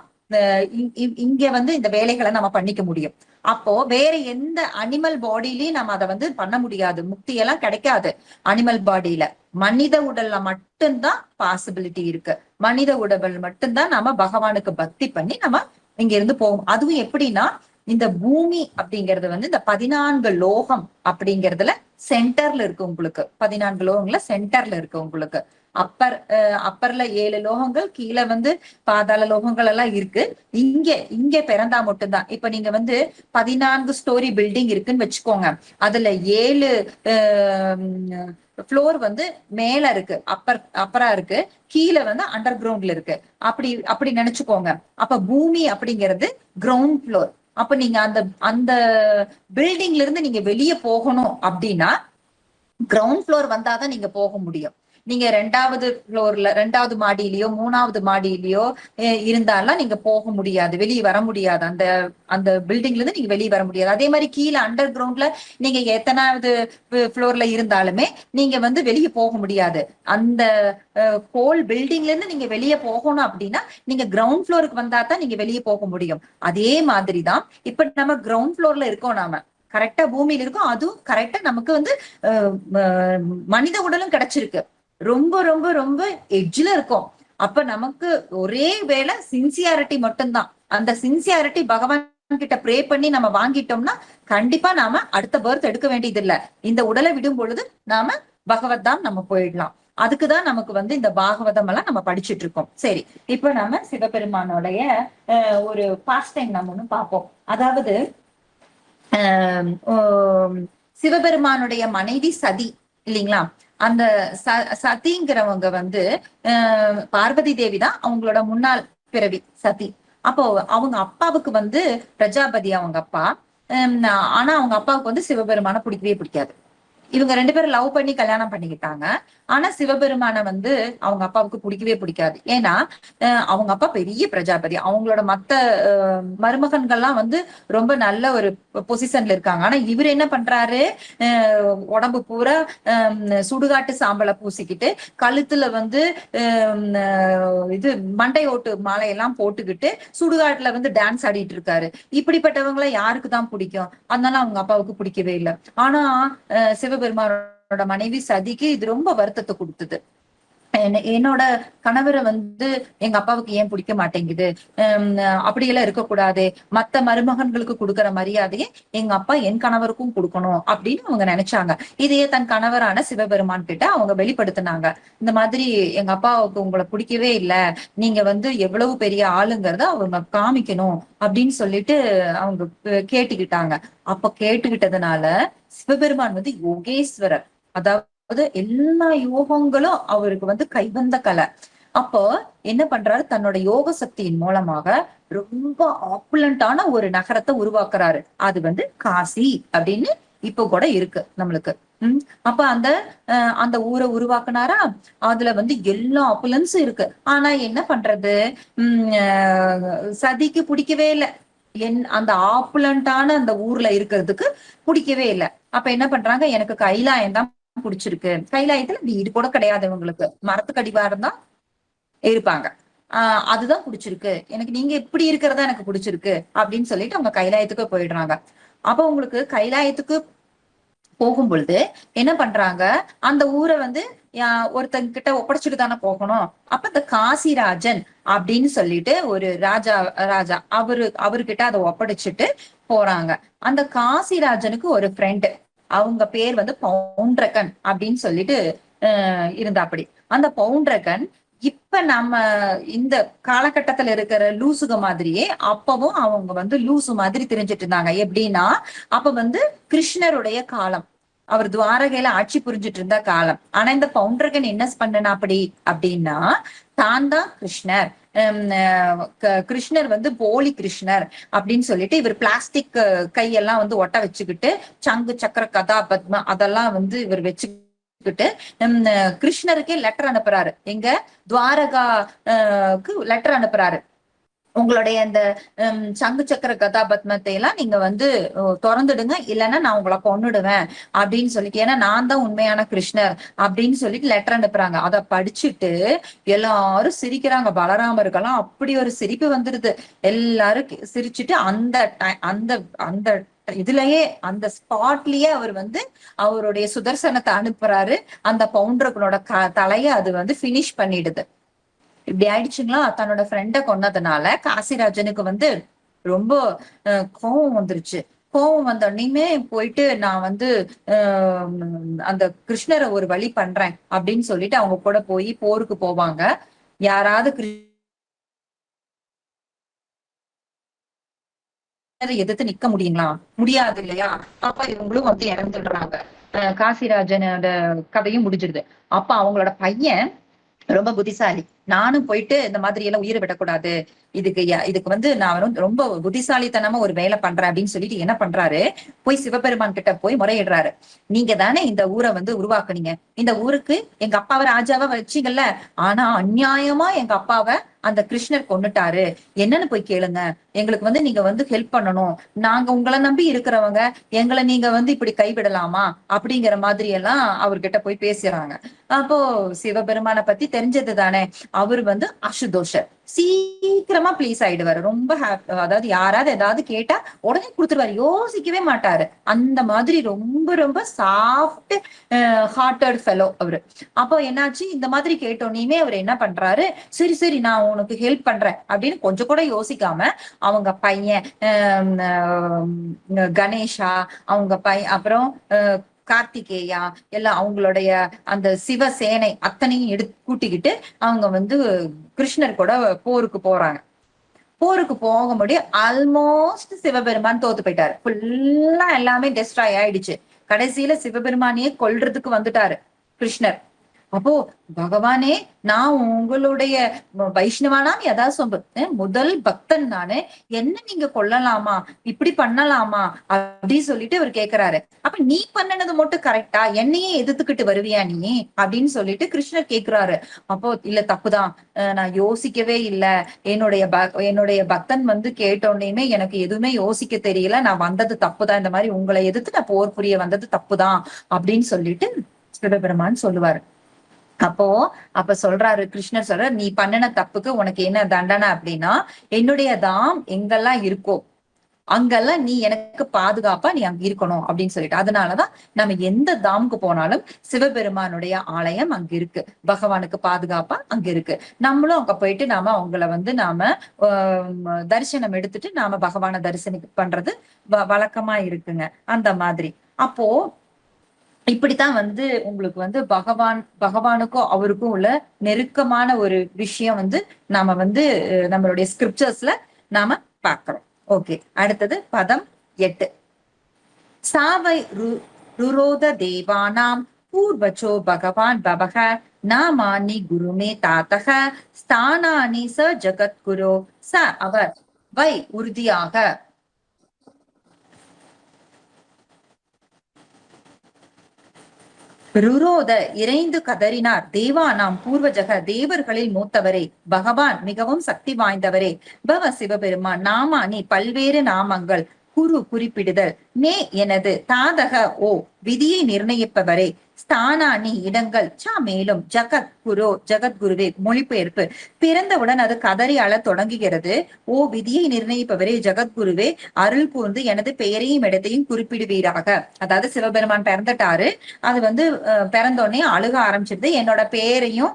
இங்க இந்த வேலைகளை நம்ம பண்ணிக்க முடியும். அப்போ வேற எந்த அனிமல் பாடியிலயும் நம்ம அதை பண்ண முடியாது. முக்தி எல்லாம் கிடைக்காது அனிமல் பாடியில. மனித உடல்ல மட்டும்தான் பாசிபிலிட்டி இருக்கு. மனித உடல் மட்டும்தான் நாம பகவானுக்கு பக்தி பண்ணி நம்ம இங்க இருந்து போவோம். அதுவும் எப்படின்னா இந்த பூமி அப்படிங்கிறது இந்த 14 லோகம் அப்படிங்கறதுல சென்டர்ல இருக்கு உங்களுக்கு. 14 லோகங்கள்ல சென்டர்ல இருக்கு உங்களுக்கு. அப்பர்ல 7 லோகங்கள், கீழே பாதாள லோகங்கள் எல்லாம் இருக்கு. இங்க பிறந்தா மட்டும்தான். இப்ப நீங்க 14 ஸ்டோரி பில்டிங் இருக்குன்னு வச்சுக்கோங்க. அதுல 7 ஃப்ளோர் மேல இருக்கு, அப்பரா இருக்கு, கீழே அண்டர் கிரவுண்ட்ல இருக்கு. அப்படி நினைச்சுக்கோங்க. அப்ப பூமி அப்படிங்கிறது கிரவுண்ட் ஃப்ளோர். அப்ப நீங்க அந்த அந்த பில்டிங்ல இருந்து நீங்க வெளியே போகணும் அப்படின்னா கிரவுண்ட் ஃப்ளோர் வந்தாதான் நீங்க போக முடியும். நீங்க ரெண்டாவது மாடியிலயோ மூணாவது மாடியிலயோ இருந்தாலும் நீங்க போக முடியாது, வெளியே வர முடியாது. அந்த அந்த பில்டிங்ல இருந்து நீங்க வெளியே வர முடியாது. அதே மாதிரி கீழே அண்டர் கிரவுண்ட்ல நீங்க எத்தனாவது ஃப்ளோர்ல இருந்தாலுமே நீங்க வந்து வெளியே போக முடியாது. அந்த ஹோல் பில்டிங்ல இருந்து நீங்க வெளியே போகணும் அப்படின்னா நீங்க கிரவுண்ட் ஃப்ளோருக்கு வந்தா தான் நீங்க வெளியே போக முடியும். அதே மாதிரிதான் இப்ப நம்ம கிரவுண்ட் ஃப்ளோர்ல இருக்கோம், நாம கரெக்டா பூமியில இருக்கும், அதுவும் கரெக்டா நமக்கு வந்து மனித உடலும் கிடைச்சிருக்கு, ரொம்ப ரொம்ப ரொம்ப எட்ஜ்ல இருக்கும். அப்ப நமக்கு ஒரே வேளை சின்சியாரிட்டி மட்டும்தான். அந்த சின்சியாரிட்டி பகவான் கிட்ட ப்ரே பண்ணி நம்ம வாங்கிட்டோம்னா கண்டிப்பா நாம அடுத்த பர்த் எடுக்க வேண்டியது இல்ல. இந்த உடலை விடும் பொழுது நாம பகவத் தான் நம்ம போயிடலாம். அதுக்குதான் நமக்கு வந்து இந்த பாகவதம் எல்லாம் நம்ம படிச்சுட்டு இருக்கோம். சரி, இப்ப நம்ம சிவபெருமானோடைய ஒரு பாஸ்ட் டைம் நம்ம ஒண்ணு பார்ப்போம். அதாவது சிவபெருமானுடைய மனைவி சதி இல்லைங்களா? அந்த சதிங்கிறவங்க வந்து பார்வதி தேவி தான் அவங்களோட முன்னாள் பிறவி சதி. அப்போ அவங்க அப்பாவுக்கு வந்து பிரஜாபதி அவங்க அப்பா. ஆனா அவங்க அப்பாவுக்கு வந்து சிவபெருமான பிடிக்கவே பிடிக்காது. இவங்க 2 பேரும் லவ் பண்ணி கல்யாணம் பண்ணிக்கிட்டாங்க. ஆனா சிவபெருமான வந்து அவங்க அப்பாவுக்கு பிடிக்கவே பிடிக்காது. ஏன்னா அவங்க அப்பா பெரிய பிரஜாபதி, அவங்களோட மத்த மருமகன்கள்லாம் வந்து ரொம்ப நல்ல ஒரு பொசிஷன்ல இருக்காங்க. ஆனா இவர் என்ன பண்றாரு, உடம்பு பூரா சுடுகாட்டு சாம்பலை பூசிக்கிட்டு, கழுத்துல வந்து இது மண்டை ஓட்டு மாலையெல்லாம் போட்டுக்கிட்டு சுடுகாட்டுல வந்து டான்ஸ் ஆடிட்டு இருக்காரு. இப்படிப்பட்டவங்களை யாருக்கு தான் பிடிக்கும்? அதனால அவங்க அப்பாவுக்கு பிடிக்கவே இல்லை. ஆனா சிவபெருமானோட மனைவி சதிக்கு இது ரொம்ப வருத்தத்தை கொடுத்தது. என்னோட கணவரை வந்து எங்க அப்பாவுக்கு ஏன் பிடிக்க மாட்டேங்குது, அப்படியெல்லாம் இருக்கக்கூடாது, மத்த மருமகன்களுக்கு கொடுக்கற மரியாதையை எங்க அப்பா என் கணவருக்கும் கொடுக்கணும் அப்படின்னு அவங்க நினைச்சாங்க. இதையே தன் கணவரான சிவபெருமான் கிட்ட அவங்க வெளிப்படுத்தினாங்க. இந்த மாதிரி எங்க அப்பாவுக்கு உங்களை பிடிக்கவே இல்லை, நீங்க வந்து எவ்வளவு பெரிய ஆளுங்கிறத அவங்க காமிக்கணும் அப்படின்னு சொல்லிட்டு அவங்க கேட்டுக்கிட்டாங்க. அப்ப கேட்டுக்கிட்டதுனால சிவபெருமான் வந்து யோகேஸ்வரர், அதாவது எல்லா யோகங்களும் அவருக்கு வந்து கைவந்த கலை. அப்போ என்ன பண்றாரு, தன்னோட யோக சக்தியின் மூலமாக ரொம்ப ஆப்புலண்டான ஒரு நகரத்தை உருவாக்குறாரு. அது வந்து காசி அப்படின்னு இப்ப கூட இருக்கு நம்மளுக்கு. அப்ப அந்த அந்த ஊரை உருவாக்குனாரா, அதுல வந்து எல்லா ஆப்புலன்ஸும் இருக்கு. ஆனா என்ன பண்றது, சதிக்கு பிடிக்கவே இல்லை. அந்த ஆப்புலண்டான அந்த ஊர்ல இருக்கிறதுக்கு பிடிக்கவே இல்லை. அப்ப என்ன பண்றாங்க, எனக்கு கைலாயம் தான் பிடிச்சிருக்கு. கைலாயத்துல வீடு கூட கிடையாது, இவங்களுக்கு மரத்துக்கு அடிவாரம் தான் இருப்பாங்க. அதுதான் பிடிச்சிருக்கு எனக்கு, நீங்க இப்படி இருக்கிறதா எனக்கு பிடிச்சிருக்கு அப்படின்னு சொல்லிட்டு அவங்க கைலாயத்துக்கு போயிடுறாங்க. அப்ப உங்களுக்கு கைலாயத்துக்கு போகும் பொழுது என்ன பண்றாங்க, அந்த ஊரை வந்து ஒருத்தங்க கிட்ட ஒப்படைச்சிட்டு தானே போகணும். அப்ப இந்த காசிராஜன் அப்படின்னு சொல்லிட்டு ஒரு ராஜா அவர்கிட்ட அதை ஒப்படைச்சிட்டு போறாங்க. அந்த காசிராஜனுக்கு ஒரு ஃப்ரெண்டு, அவங்க பேர் வந்து பவுண்டரகன் அப்படின்னு சொல்லிட்டு இருந்தாப்படி. அந்த பவுண்டரகன் இப்ப நம்ம இந்த காலகட்டத்துல இருக்கிற லூசுக மாதிரியே அப்பவும் அவங்க வந்து லூசு மாதிரி தெரிஞ்சிட்டு இருந்தாங்க. எப்படின்னா அப்ப வந்து கிருஷ்ணருடைய காலம், அவர் துவாரகையில ஆட்சி புரிஞ்சிட்டு இருந்த காலம். ஆனா இந்த பவுண்டரகன் என்ன பண்ணனா அப்படி அப்படின்னா, தான் தான் கிருஷ்ணர், கிருஷ்ணர் வந்து போலி கிருஷ்ணர் அப்படின்னு சொல்லிட்டு இவர் பிளாஸ்டிக் கையெல்லாம் வந்து ஒட்ட வச்சுக்கிட்டு சங்கு சக்கர கதா பத்மா அதெல்லாம் வந்து இவர் வச்சு கிருஷ்ணருக்கே லெட்டர் அனுப்புறாரு. எங்க துவாரகாக்கு லெட்டர் அனுப்புறாரு. உங்களுடைய அந்த சங்கு சக்கர கதாபத்மத்தை எல்லாம் நீங்க வந்து திறந்துடுங்க, இல்லைன்னா நான் உங்களை கொன்னுடுவேன் அப்படின்னு சொல்லிட்டு, ஏன்னா நான் தான் உண்மையான கிருஷ்ணர் அப்படின்னு சொல்லிட்டு லெட்டர் அனுப்புறாங்க. அதை படிச்சுட்டு எல்லாரும் சிரிக்கிறாங்க. பலராமருக்கெல்லாம் அப்படி ஒரு சிரிப்பு வந்துருது. எல்லாரும் சிரிச்சுட்டு அந்த அந்த அந்த இதுலயே அந்த ஸ்பாட்லயே அவர் வந்து அவருடைய சுதர்சனத்தை அனுப்புறாரு. அந்த பவுண்டர்களோட தலைய அது வந்து பினிஷ் பண்ணிடுது. இப்படி ஆயிடுச்சுங்களா. தன்னோட ஃப்ரெண்ட கொன்னதுனால காசிராஜனுக்கு வந்து ரொம்ப கோபம் வந்துருச்சு. கோபம் வந்த உடனே போயிட்டு நான் வந்து அந்த கிருஷ்ணரை ஒரு வழி பண்றேன் அப்படின்னு சொல்லிட்டு அவங்க கூட போய் போருக்கு போவாங்க. யாராவது எதிர்த்து நிக்க முடியுங்களா? முடியாது இல்லையா? அப்ப இவங்களும் வந்து இறந்துடுறாங்க. காசிராஜனோட கதையும் முடிஞ்சிடுது. அப்ப அவங்களோட பையன் ரொம்ப புத்திசாலி. நானும் போயிட்டு இந்த மாதிரி எல்லாம் உயிரை விடக்கூடாது, இதுக்கு வந்து நான் ரொம்ப புத்திசாலித்தனமா ஒரு வேலை பண்றேன் அப்படின்னு சொல்லிட்டு என்ன பண்றாரு, போய் சிவபெருமான் கிட்ட போய் முறையிடுறாரு. நீங்க தானே இந்த ஊரை வந்து உருவாக்குனீங்க, இந்த ஊருக்கு எங்க அப்பாவை ராஜாவா வச்சீங்கல்ல, ஆனா அநியாயமா எங்க அப்பாவை அந்த கிருஷ்ணர் கொன்னுட்டாரு, என்னன்னு போய் கேளுங்க, எங்களுக்கு வந்து நீங்க வந்து ஹெல்ப் பண்ணணும், நாங்க உங்களை நம்பி இருக்கிறவங்க, எங்களை நீங்க வந்து இப்படி கைவிடலாமா அப்படிங்கிற மாதிரி எல்லாம் அவர்கிட்ட போய் பேசுறாங்க. அப்போ சிவபெருமான பத்தி தெரிஞ்சது தானே, அவர் வந்து அசுதோஷர், சீக்கிரமா ப்ளீஸ் ஆயிடுவாரு, ரொம்ப அதாவது யாராவது ஏதாவது கேட்டா உடனே கொடுத்துருவாரு, யோசிக்கவே மாட்டாரு, அந்த மாதிரி ரொம்ப ரொம்ப சாஃப்ட் ஹார்ட்டட் ஃபெலோ அவரு. அப்போ என்னாச்சு, இந்த மாதிரி கேட்டோன்னே அவர் என்ன பண்றாரு, சரி சரி நான் உனக்கு ஹெல்ப் பண்றேன் அப்படின்னு கொஞ்சம் கூட யோசிக்காம அவங்க பையன் கணேஷா, அவங்க பையன், அப்புறம் கார்த்திகேயா, எல்லாம் அவங்களுடைய அந்த சிவசேனை அத்தனையும் கூட்டிக்கிட்டு அவங்க வந்து கிருஷ்ணர் கூட போருக்கு போறாங்க. போருக்கு போக முடியும், ஆல்மோஸ்ட் சிவபெருமான் தோத்து போயிட்டாரு, ஃபுல்லா எல்லாமே டெஸ்ட்ராய் ஆயிடுச்சு. கடைசியில சிவபெருமானையே கொல்றதுக்கு வந்துட்டாரு கிருஷ்ணர். அப்போ பகவானே, நான் உங்களுடைய வைஷ்ணவானாம் யதா சொம்பு, முதல் பக்தன் நானு, என்ன நீங்க கொல்லலாமா, இப்படி பண்ணலாமா அப்படி சொல்லிட்டு அவர் கேக்குறாரு. அப்ப நீ பண்ணனது மட்டும் கரெக்டா, என்னையே எதிர்த்துக்கிட்டு வருவியா நீ அப்படின்னு சொல்லிட்டு கிருஷ்ணர் கேக்குறாரு. அப்போ இல்ல தப்புதான், நான் யோசிக்கவே இல்லை, என்னுடைய பக்தன் வந்து கேட்டோன்னே எனக்கு எதுவுமே யோசிக்க தெரியல, நான் வந்தது தப்புதான், இந்த மாதிரி உங்களை எதிர்த்து நான் போர் புரிய வந்தது தப்புதான் அப்படின்னு சொல்லிட்டு சிவபெருமான் சொல்லுவாரு. அப்ப சொல்றாரு கிருஷ்ணர் சொல்ற, நீ பண்ணின தப்புக்கு உனக்கு என்ன தண்டனை அப்படின்னா, என்னுடைய தாம் எங்கெல்லாம் இருக்கோ அங்கெல்லாம் நீ எனக்கு பாதுகாப்பா நீ அங்க இருக்கணும் அப்படின்னு சொல்லிட்டு, அதனாலதான் நம்ம எந்த தாமுக்கு போனாலும் சிவபெருமானுடைய ஆலயம் அங்க இருக்கு, பகவானுக்கு பாதுகாப்பா அங்க இருக்கு, நம்மளும் அங்க போயிட்டு நாம அவங்கள வந்து நாம தரிசனம் எடுத்துட்டு நாம பகவான தரிசனம் பண்றது வழக்கமா இருக்குங்க அந்த மாதிரி. அப்போ இப்படித்தான் வந்து உங்களுக்கு வந்து பகவானுக்கும் அவருக்கும் உள்ள நெருக்கமான ஒரு விஷயம் வந்து நாம வந்து நம்மளுடைய ஸ்கிரிப்சர்ஸ்ல நாம பாக்குறோம். ஓகே, அடுத்தது பதம் 8. சாவை ருரோத தேவானாம் பூர்வச்சோ பகவான் பவக நாமானி குருமே தாத்தக ஸ்தானானி ச ஜகத்குரு ச அவர் வை உறுதியாக. ருரோத இறைந்து கதறினார், தேவானாம் பூர்வஜக தேவர்களில் மூத்தவரே, பகவான் மிகவும் சக்தி வாய்ந்தவரே, பவ சிவபெருமான் நாமானி பல்வேறு நாமங்கள், குரு குறிப்பிடுதல், நே எனது, தாதக ஓ விதியை நிர்ணயிப்பவரே, ஸ்தானானி இடங்கள், சா மேலும், ஜகத்குருவே மொழிபெயர்ப்பு. பிறந்தவுடன் அது கதறி அழ தொடங்குகிறது. ஓ விதியை நிர்ணயிப்பவரே ஜகத்குருவே, அருள் கூர்ந்து எனது பெயரையும் இடத்தையும் குறிப்பிடுவீராக. அதாவது சிவபெருமான் பிறந்துட்டாரு, அது வந்து பிறந்தோடனே அழுக ஆரம்பிச்சிருது, என்னோட பேரையும்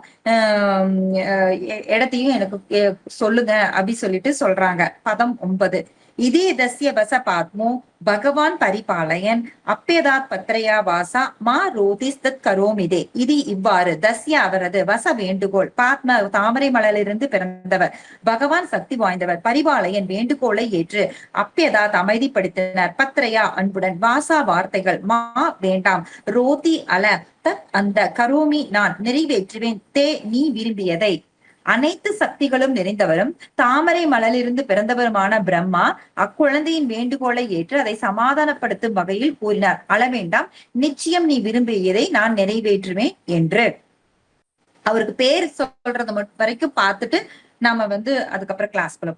இடத்தையும் எனக்கு சொல்லுங்க அப்படி சொல்லிட்டு சொல்றாங்க. பதம் 9. இதே தஸ்ய வச பாத்மோ பகவான் பரிபாலயன் அப்பியதாத் பத்ரயா வாசா மா ரோதிஸ்தத் கரோமிதே. இது இவ்வாறு, தஸ்ய அவரது, வச வேண்டுகோள், பாத்ம தாமரை மலரிலிருந்து பிறந்தவர், பகவான் சக்தி வாய்ந்தவர், பரிபாலயன் வேண்டுகோளை ஏற்று, அப்பியதாத் அமைதிப்படுத்தினர், பத்ரயா அன்புடன், வாசா வார்த்தைகள், மா வேண்டாம், ரோதி அல, தத் அந்த, கரோமி நான் நிறைவேற்றுவேன், தே நீ விரும்பியதை. அனைத்து சக்திகளும் நிறைந்தவரும் தாமரை மலரிலிருந்து பிறந்தவருமான பிரம்மா அக்குழந்தையின் வேண்டுகோளை ஏற்று அதை சமாதானப்படுத்தும் வகையில் கூறினார், அளவேண்டாம், நிச்சயம் நீ விரும்பியதை நான் நிறைவேற்றுவேன் என்று. அவருக்கு பேர் சொல்றது வரைக்கும் பார்த்துட்டு நாம வந்து அதுக்கப்புறம் கிளாஸ்குள்ள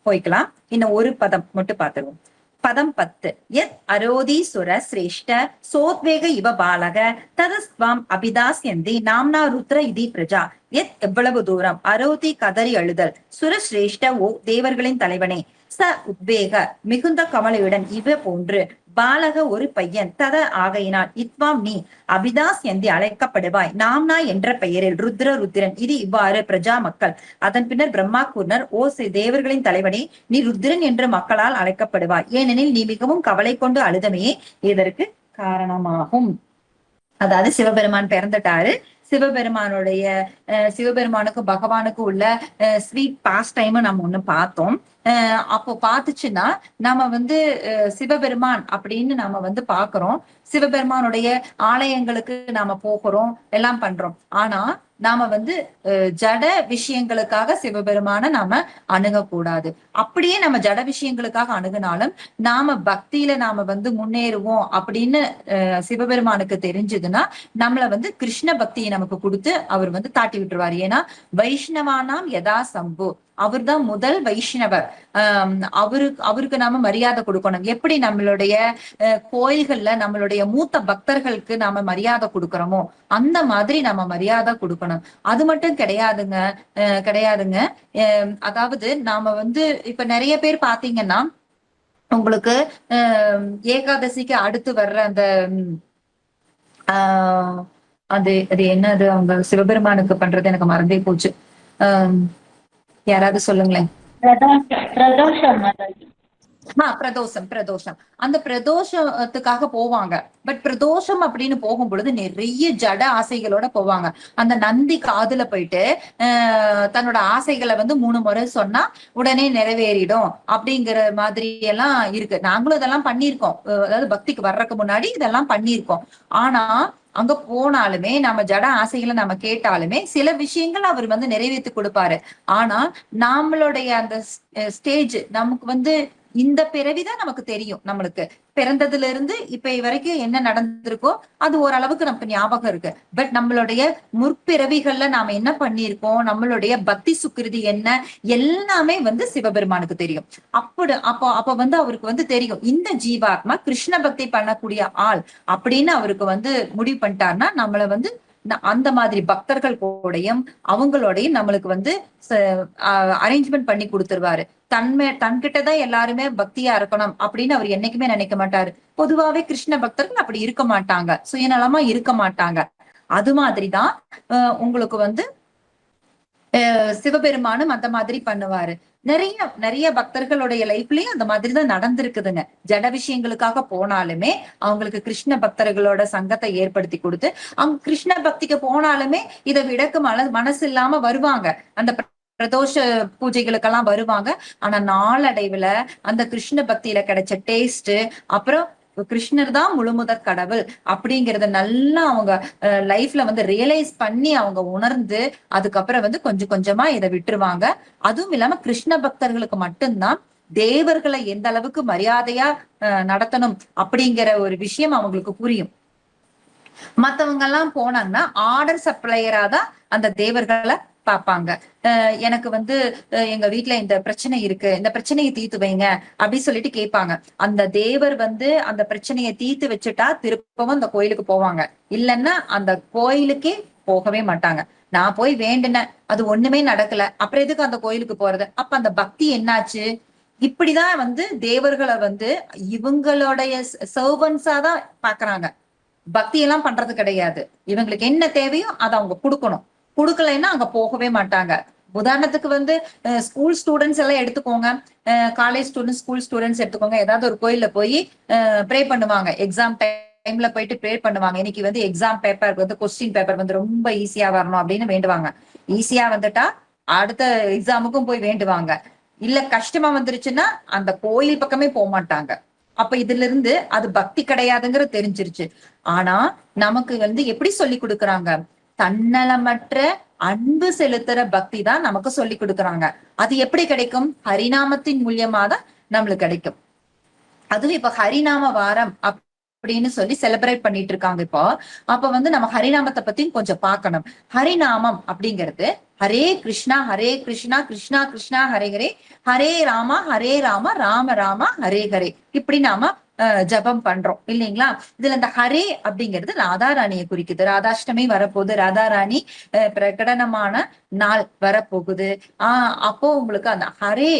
போய்க்கலாம். இன்னும் ஒரு பதம் மட்டும் பார்த்துருவோம். பதம் 10. யத் அரோதீசுர சிரேஷ்ட சோத்வேக இவ பாலக ததஸ்வாம் அபிதாஸ்யந்தி நாம்னா ருத்ர இதி பிரஜா. யத் எவ்வளவு தூரம், அரோதி கதறி அழுதல், சுரஸ்ரேஷ்ட ஓ தேவர்களின் தலைவனே, ச உத்வேக மிகுந்த கமலையுடன், இவ போன்று, பாலக ஒரு பையன், தத ஆகையினால், இத்வாம் நீ, அபிதாஸ் எந்தி அழைக்கப்படுவாய், நாம்னா என்ற பெயரில், ருத்ரன் இது இவ்வாறு, பிரஜா மக்கள். அதன் பின்னர் பிரம்மா கூறினர், ஓ தேவர்களின் தலைவனே, நீ ருத்ரன் என்று மக்களால் அழைக்கப்படுவாய், ஏனெனில் நீ மிகவும் கவலை கொண்டு அழுதமையே இதற்கு காரணமாகும். அதாவது சிவபெருமான் பிறந்துட்டாரு, சிவபெருமானுக்கும் பகவானுக்கும் உள்ள ஸ்வீட் பாஸ்ட் டைம் நம்ம ஒண்ணு பார்த்தோம். அப்போ பாத்துச்சுன்னா நாம வந்து சிவபெருமான் அப்படின்னு நாம வந்து பாக்குறோம். சிவபெருமானுடைய ஆலயங்களுக்கு நாம போகிறோம், எல்லாம் பண்றோம். ஆனா நாம வந்து ஜட விஷயங்களுக்காக சிவபெருமான நாம அணுகக்கூடாது. அப்படியே நம்ம ஜட விஷயங்களுக்காக அணுகுனாலும் நாம பக்தியில நாம வந்து முன்னேறுவோம் அப்படின்னு சிவபெருமானுக்கு தெரிஞ்சதுன்னா நம்மள வந்து கிருஷ்ண பக்தியை நமக்கு கொடுத்து அவர் வந்து தாட்டி விட்டுருவாரு. ஏன்னா வைஷ்ணவானாம் யதா சம்பு, அவர்தான் முதல் வைஷ்ணவர். அவருக்கு நாம மரியாதை கொடுக்கணும். எப்படி நம்மளுடைய கோயில்கள்ல நம்மளுடைய மூத்த பக்தர்களுக்கு நாம மரியாதை கொடுக்கறோமோ அந்த மாதிரி நம்ம மரியாதை கொடுக்கணும். அது மட்டும் கிடையாதுங்க. கிடையாதுங்க. அதாவது நாம வந்து இப்ப நிறைய பேர் பாத்தீங்கன்னா உங்களுக்கு ஏகாதசிக்கு அடுத்து வர்ற அந்த அது அது என்னது அவங்க சிவபெருமானுக்கு பண்றது எனக்கு மறந்தே போச்சு. யாராவது சொல்லுங்களேன். பிரதோஷம். பிரதோஷம், அந்த பிரதோஷத்துக்காக போவாங்க. பட் பிரதோஷம் அப்படின்னு போகும் பொழுது நிறைய ஜட ஆசைகளோட போவாங்க. அந்த நந்தி காதுல போயிட்டு தன்னோட ஆசைகளை வந்து 3 முறை சொன்னா உடனே நிறைவேறிடும் அப்படிங்கிற மாதிரி எல்லாம் இருக்கு. நாங்களும் இதெல்லாம் பண்ணியிருக்கோம். அதாவது பக்திக்கு வர்றதுக்கு முன்னாடி இதெல்லாம் பண்ணியிருக்கோம். ஆனா அங்க போனாலுமே நம்ம ஜட ஆசைகளை நம்ம கேட்டாலுமே சில விஷயங்கள் அவர் வந்து நிறைவேற்றி கொடுப்பாரு. ஆனா நம்மளுடைய அந்த ஸ்டேஜ் நமக்கு வந்து இந்த பிறவிதான் நமக்கு தெரியும். நம்மளுக்கு பிறந்ததுல இருந்து இப்ப வரைக்கும் என்ன நடந்திருக்கோ அது ஓரளவுக்கு நமக்கு ஞாபகம் இருக்கு. பட் நம்மளுடைய முற்பிறவிகள்ல நாம என்ன பண்ணிருக்கோம், நம்மளுடைய பக்தி சுக்கிருதி என்ன, எல்லாமே வந்து சிவபெருமானுக்கு தெரியும். அப்ப வந்து அவருக்கு வந்து தெரியும் இந்த ஜீவாத்மா கிருஷ்ண பக்தி பண்ணக்கூடிய ஆள் அப்படின்னு அவருக்கு வந்து முடிவு பண்ணிட்டாருன்னா நம்மள வந்து அந்த மாதிரி பக்தர்கள் கூடயும் அவங்களோடையும் நம்மளுக்கு வந்து அரேஞ்ச்மெண்ட் பண்ணி கொடுத்துருவாரு. தன்கிட்டதான் எல்லாருமே பக்தியா இருக்கணும் அப்படின்னு அவர் என்னைக்குமே நினைக்க மாட்டாரு. பொதுவாவே கிருஷ்ண பக்தர்கள் அப்படி இருக்க மாட்டாங்க, சுயநலமா இருக்க மாட்டாங்க. அது மாதிரிதான் உங்களுக்கு வந்து சிவபெருமானும் அந்த மாதிரி பண்ணுவாரு. நிறைய நிறைய பக்தர்களுடைய லைஃப்லயும் அந்த மாதிரிதான் நடந்திருக்குதுங்க. ஜட விஷயங்களுக்காக போனாலுமே அவங்களுக்கு கிருஷ்ண பக்தர்களோட சங்கத்தை ஏற்படுத்தி கொடுத்து அவங்க கிருஷ்ண பக்திக்கு போனாலுமே இதை விடக்கு மனசு இல்லாம வருவாங்க. அந்த பிரதோஷ பூஜைகளுக்கெல்லாம் வருவாங்க. ஆனா நாளடைவுல அந்த கிருஷ்ண பக்தியில கிடைச்ச டேஸ்ட், அப்புறம் கிருஷ்ணர் தான் முழுமுதற் கடவுள் அப்படிங்கறத நல்லா அவங்க லைஃப்ல வந்து ரியலைஸ் பண்ணி அவங்க உணர்ந்து அதுக்கப்புறம் வந்து கொஞ்சம் கொஞ்சமா இதை விட்டுருவாங்க. அதுவும் இல்லாம கிருஷ்ண பக்தர்களுக்கு மட்டும்தான் தேவர்களை எந்த அளவுக்கு மரியாதையா நடத்தணும் அப்படிங்கிற ஒரு விஷயம் அவங்களுக்கு புரியும். மத்தவங்க எல்லாம் போனாங்கன்னா ஆர்டர் சப்ளையரா தான் அந்த தேவர்களை பாப்பாங்க. எனக்கு வந்து எங்க வீட்டுல இந்த பிரச்சனை இருக்கு, இந்த பிரச்சனையை தீர்த்து வைங்க அப்படின்னு சொல்லிட்டு கேட்பாங்க. அந்த தேவர் வந்து அந்த பிரச்சனையை தீர்த்து வச்சுட்டா திருப்பவும் அந்த கோயிலுக்கு போவாங்க. இல்லைன்னா அந்த கோயிலுக்கே போகவே மாட்டாங்க. நான் போய் வேண்டினேன், அது ஒண்ணுமே நடக்கல, அப்புறம் எதுக்கு அந்த கோயிலுக்கு போறது? அப்ப அந்த பக்தி என்னாச்சு? இப்படிதான் வந்து தேவர்களை வந்து இவங்களுடைய சர்வன்ஸா தான் பாக்குறாங்க. பக்தி எல்லாம் பண்றது கிடையாது. இவங்களுக்கு என்ன தேவையோ அதை அவங்க கொடுக்கணும். கொடுக்கலைன்னா அங்க போகவே மாட்டாங்க. உதாரணத்துக்கு வந்து ஸ்கூல் ஸ்டூடெண்ட்ஸ் எல்லாம் எடுத்துக்கோங்க, காலேஜ் ஸ்டூடெண்ட்ஸ், ஸ்கூல் ஸ்டூடெண்ட்ஸ் எடுத்துக்கோங்க. ஏதாவது ஒரு கோயில்ல போய் ப்ரே பண்ணுவாங்க. எக்ஸாம் டைம்ல போயிட்டு ப்ரே பண்ணுவாங்க. இன்னைக்கு வந்து எக்ஸாம் பேப்பர் வந்து கொஸ்டின் பேப்பர் வந்து ரொம்ப ஈஸியா வரணும் அப்படின்னு வேண்டுவாங்க. ஈஸியா வந்துட்டா அடுத்த எக்ஸாமுக்கும் போய் வேண்டுவாங்க. இல்ல கஷ்டமா வந்துருச்சுன்னா அந்த கோயில் பக்கமே போக மாட்டாங்க. அப்ப இதுல இருந்து அது பக்தி கிடையாதுங்கிற தெரிஞ்சிருச்சு. ஆனா நமக்கு வந்து எப்படி சொல்லி கொடுக்குறாங்க, தன்னலமற்ற அன்பு செலுத்துற பக்தி தான் நமக்கு சொல்லி கொடுக்குறாங்க. அது எப்படி கிடைக்கும்? ஹரிநாமத்தின் மூலியமா தான் நம்மளுக்கு கிடைக்கும். அதுவும் இப்ப ஹரிநாம வாரம் அப்படின்னு சொல்லி செலிப்ரேட் பண்ணிட்டு இருக்காங்க இப்போ. அப்ப வந்து நம்ம ஹரிநாமத்தை பத்தியும் கொஞ்சம் பார்க்கணும். ஹரிநாமம் அப்படிங்கிறது ஹரே கிருஷ்ணா கிருஷ்ணா கிருஷ்ணா ஹரே ஹரே, ஹரே ராமா ராம ராம ஹரே ஹரே, இப்படி நாம ஜபம் பண்றோம் இல்லைங்களா? இதுல இந்த ஹரே அப்படிங்கிறது ராதாராணியை குறிக்குது. ராதாஷ்டமி வரப்போகுது, ராதாராணி பிரகடனமான நாள் வரப்போகுது. அப்போ உங்களுக்கு அந்த ஹரே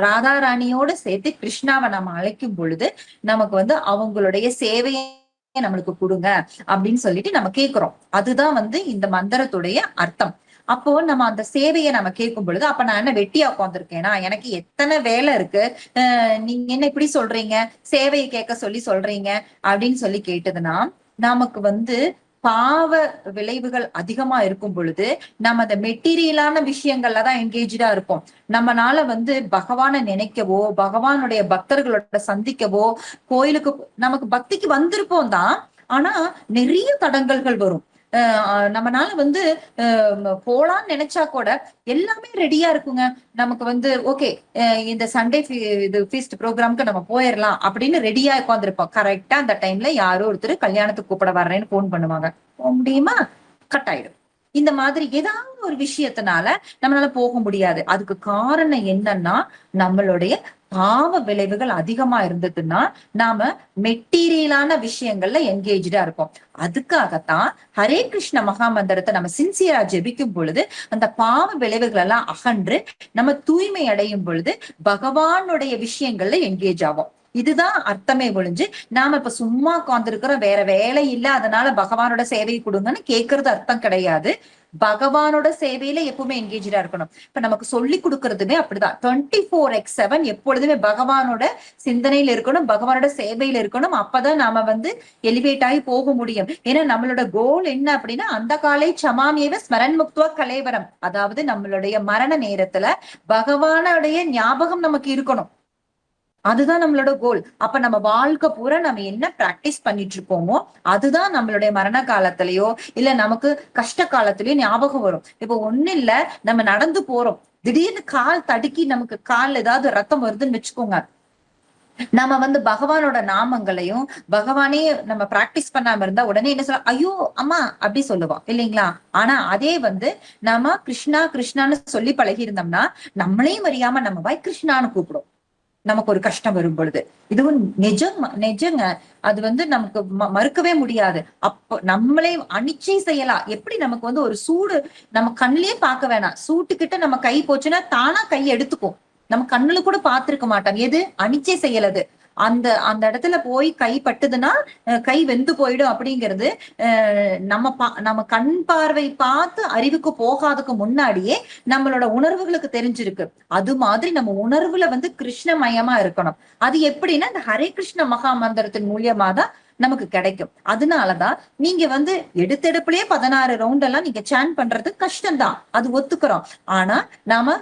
ராதாராணியோட சேர்த்து கிருஷ்ணாவை நம்ம அழைக்கும் பொழுது நமக்கு வந்து அவங்களுடைய சேவையை நம்மளுக்கு கொடுங்க அப்படின்னு சொல்லிட்டு நம்ம கேட்கிறோம். அதுதான் வந்து இந்த மந்திரத்துடைய அர்த்தம். அப்போ நம்ம அந்த சேவையை நம்ம கேட்கும் பொழுது, அப்ப நான் என்ன வெட்டியா உட்காந்துருக்கேனா? எனக்கு எத்தனை வேலை இருக்கு, நீங்க என்ன இப்படி சொல்றீங்க, சேவையை கேட்க சொல்லி சொல்றீங்க அப்படின்னு சொல்லி கேட்டதுன்னா நமக்கு வந்து பாவ விளைவுகள் அதிகமா இருக்கும் பொழுது நம்ம அந்த மெட்டீரியலான விஷயங்கள்ல தான் என்கேஜா இருப்போம். நம்மனால வந்து பகவானை நினைக்கவோ, பகவானுடைய பக்தர்களோட சந்திக்கவோ, கோயிலுக்கு நமக்கு பக்திக்கு வந்திருப்போம் தான். ஆனா நிறைய தடங்கல்கள் வரும். நம்மனால வந்து போலான்னு நினைச்சா கூட எல்லாமே ரெடியா இருக்குங்க. நமக்கு வந்து ஓகே, இந்த சண்டே இது ஃபீஸ்ட் ப்ரோக்ராம்க்கு நம்ம போயிடலாம் அப்படின்னு ரெடியா உட்காந்துருப்போம். கரெக்டா அந்த டைம்ல யாரோ ஒருத்தர் கல்யாணத்துக்கு கூப்பிட வர்றேன்னு போன் பண்ணுவாங்க. போக முடியுமா? கட் ஆயிடும். இந்த மாதிரி ஏதாவது ஒரு விஷயத்தினால நம்மளால போக முடியாது. அதுக்கு காரணம் என்னன்னா, நம்மளுடைய பாவ விளைவுகள் அதிகமா இருந்ததுன்னா நாம மெட்டீரியலான விஷயங்கள்ல என்கேஜா இருப்போம். அதுக்காகத்தான் ஹரே கிருஷ்ண மகாமந்திரத்தை நம்ம சின்சியரா ஜெபிக்கும் பொழுது அந்த பாவ விளைவுகள் எல்லாம் அகன்று நம்ம தூய்மை அடையும் பொழுது பகவானுடைய விஷயங்கள்ல என்கேஜ் ஆகும். இதுதான் அர்த்தமே ஒழிஞ்சு நாம இப்ப சும்மா உட்கார்ந்துருக்கிறோம், வேற வேலை இல்ல, அதனால பகவானோட சேவை கொடுங்கன்னு கேட்கறது அர்த்தம் கிடையாது. பகவானோட சேவையில எப்பவுமே என்கேஜா இருக்கணும். இப்ப நமக்கு சொல்லி கொடுக்கறதுமே அப்படிதான். 24/7 எப்பொழுதுமே பகவானோட சிந்தனையில இருக்கணும், பகவானோட சேவையில இருக்கணும். அப்பதான் நாம வந்து எலிவேட் ஆகி போக முடியும். ஏன்னா நம்மளோட கோல் என்ன அப்படின்னா, அந்த காலை சமாமியவ ஸ்மரன் முக்துவ கலேவரம், அதாவது நம்மளுடைய மரண நேரத்துல பகவானுடைய ஞாபகம் நமக்கு இருக்கணும். அதுதான் நம்மளோட கோல். அப்ப நம்ம வாழ்க்கை பூரா நம்ம என்ன பிராக்டிஸ் பண்ணிட்டு இருக்கோமோ அதுதான் நம்மளுடைய மரண காலத்திலயோ இல்ல நமக்கு கஷ்ட காலத்திலயோ ஞாபகம் வரும். இப்ப ஒண்ணு இல்ல, நம்ம நடந்து போறோம், திடீர்னு கால் தடுக்கி நமக்கு கால் ஏதாவது ரத்தம் வருதுன்னு வச்சுக்கோங்க. நம்ம வந்து பகவானோட நாமங்களையும் பகவானே நம்ம பிராக்டிஸ் பண்ணாம இருந்தா உடனே என்ன சொல்ல, ஐயோ அம்மா அப்படி சொல்லுவோம் இல்லைங்களா? ஆனா அதே வந்து நம்ம கிருஷ்ணா கிருஷ்ணான்னு சொல்லி பழகி இருந்தோம்னா நம்மளையும் அறியாம நம்ம வாய் கிருஷ்ணான்னு கூப்பிடும் நமக்கு ஒரு கஷ்டம் வரும் பொழுது. இதுவும் நிஜங்க. அது வந்து நமக்கு மறுக்கவே முடியாது. அப்போ நம்மளே அனிச்சை செய்யலாம். எப்படி நமக்கு வந்து ஒரு சூடு நம்ம கண்ணிலேயே பார்க்க வேணாம், சூட்டுக்கிட்ட நம்ம கை போச்சுன்னா தானா கை எடுத்துக்கும். நம்ம கண்ணுல கூட பார்த்திருக்க மாட்டோம். எது அனிச்சை செயலது. அந்த அந்த இடத்துல போய் கை பட்டுதுன்னா கை வெந்து போயிடும் அப்படிங்கிறது நம்ம கண் பார்வை பார்த்து அறிவுக்கு போகாததுக்கு முன்னாடியே நம்மளோட உணர்வுகளுக்கு தெரிஞ்சிருக்கு. அது மாதிரி நம்ம உணர்வுல வந்து கிருஷ்ணமயமா இருக்கணும். அது எப்படின்னா இந்த ஹரே கிருஷ்ண மகா மந்திரத்தின் மூலியமா தான் நமக்கு கிடைக்கும். அதனாலதான் நீங்க வந்து எடுத்தெடுப்புலயே 16 ரவுண்ட் எல்லாம் நீங்க சேன் பண்றது கஷ்டம்தான், அது ஒத்துக்கிறோம். ஆனா நாம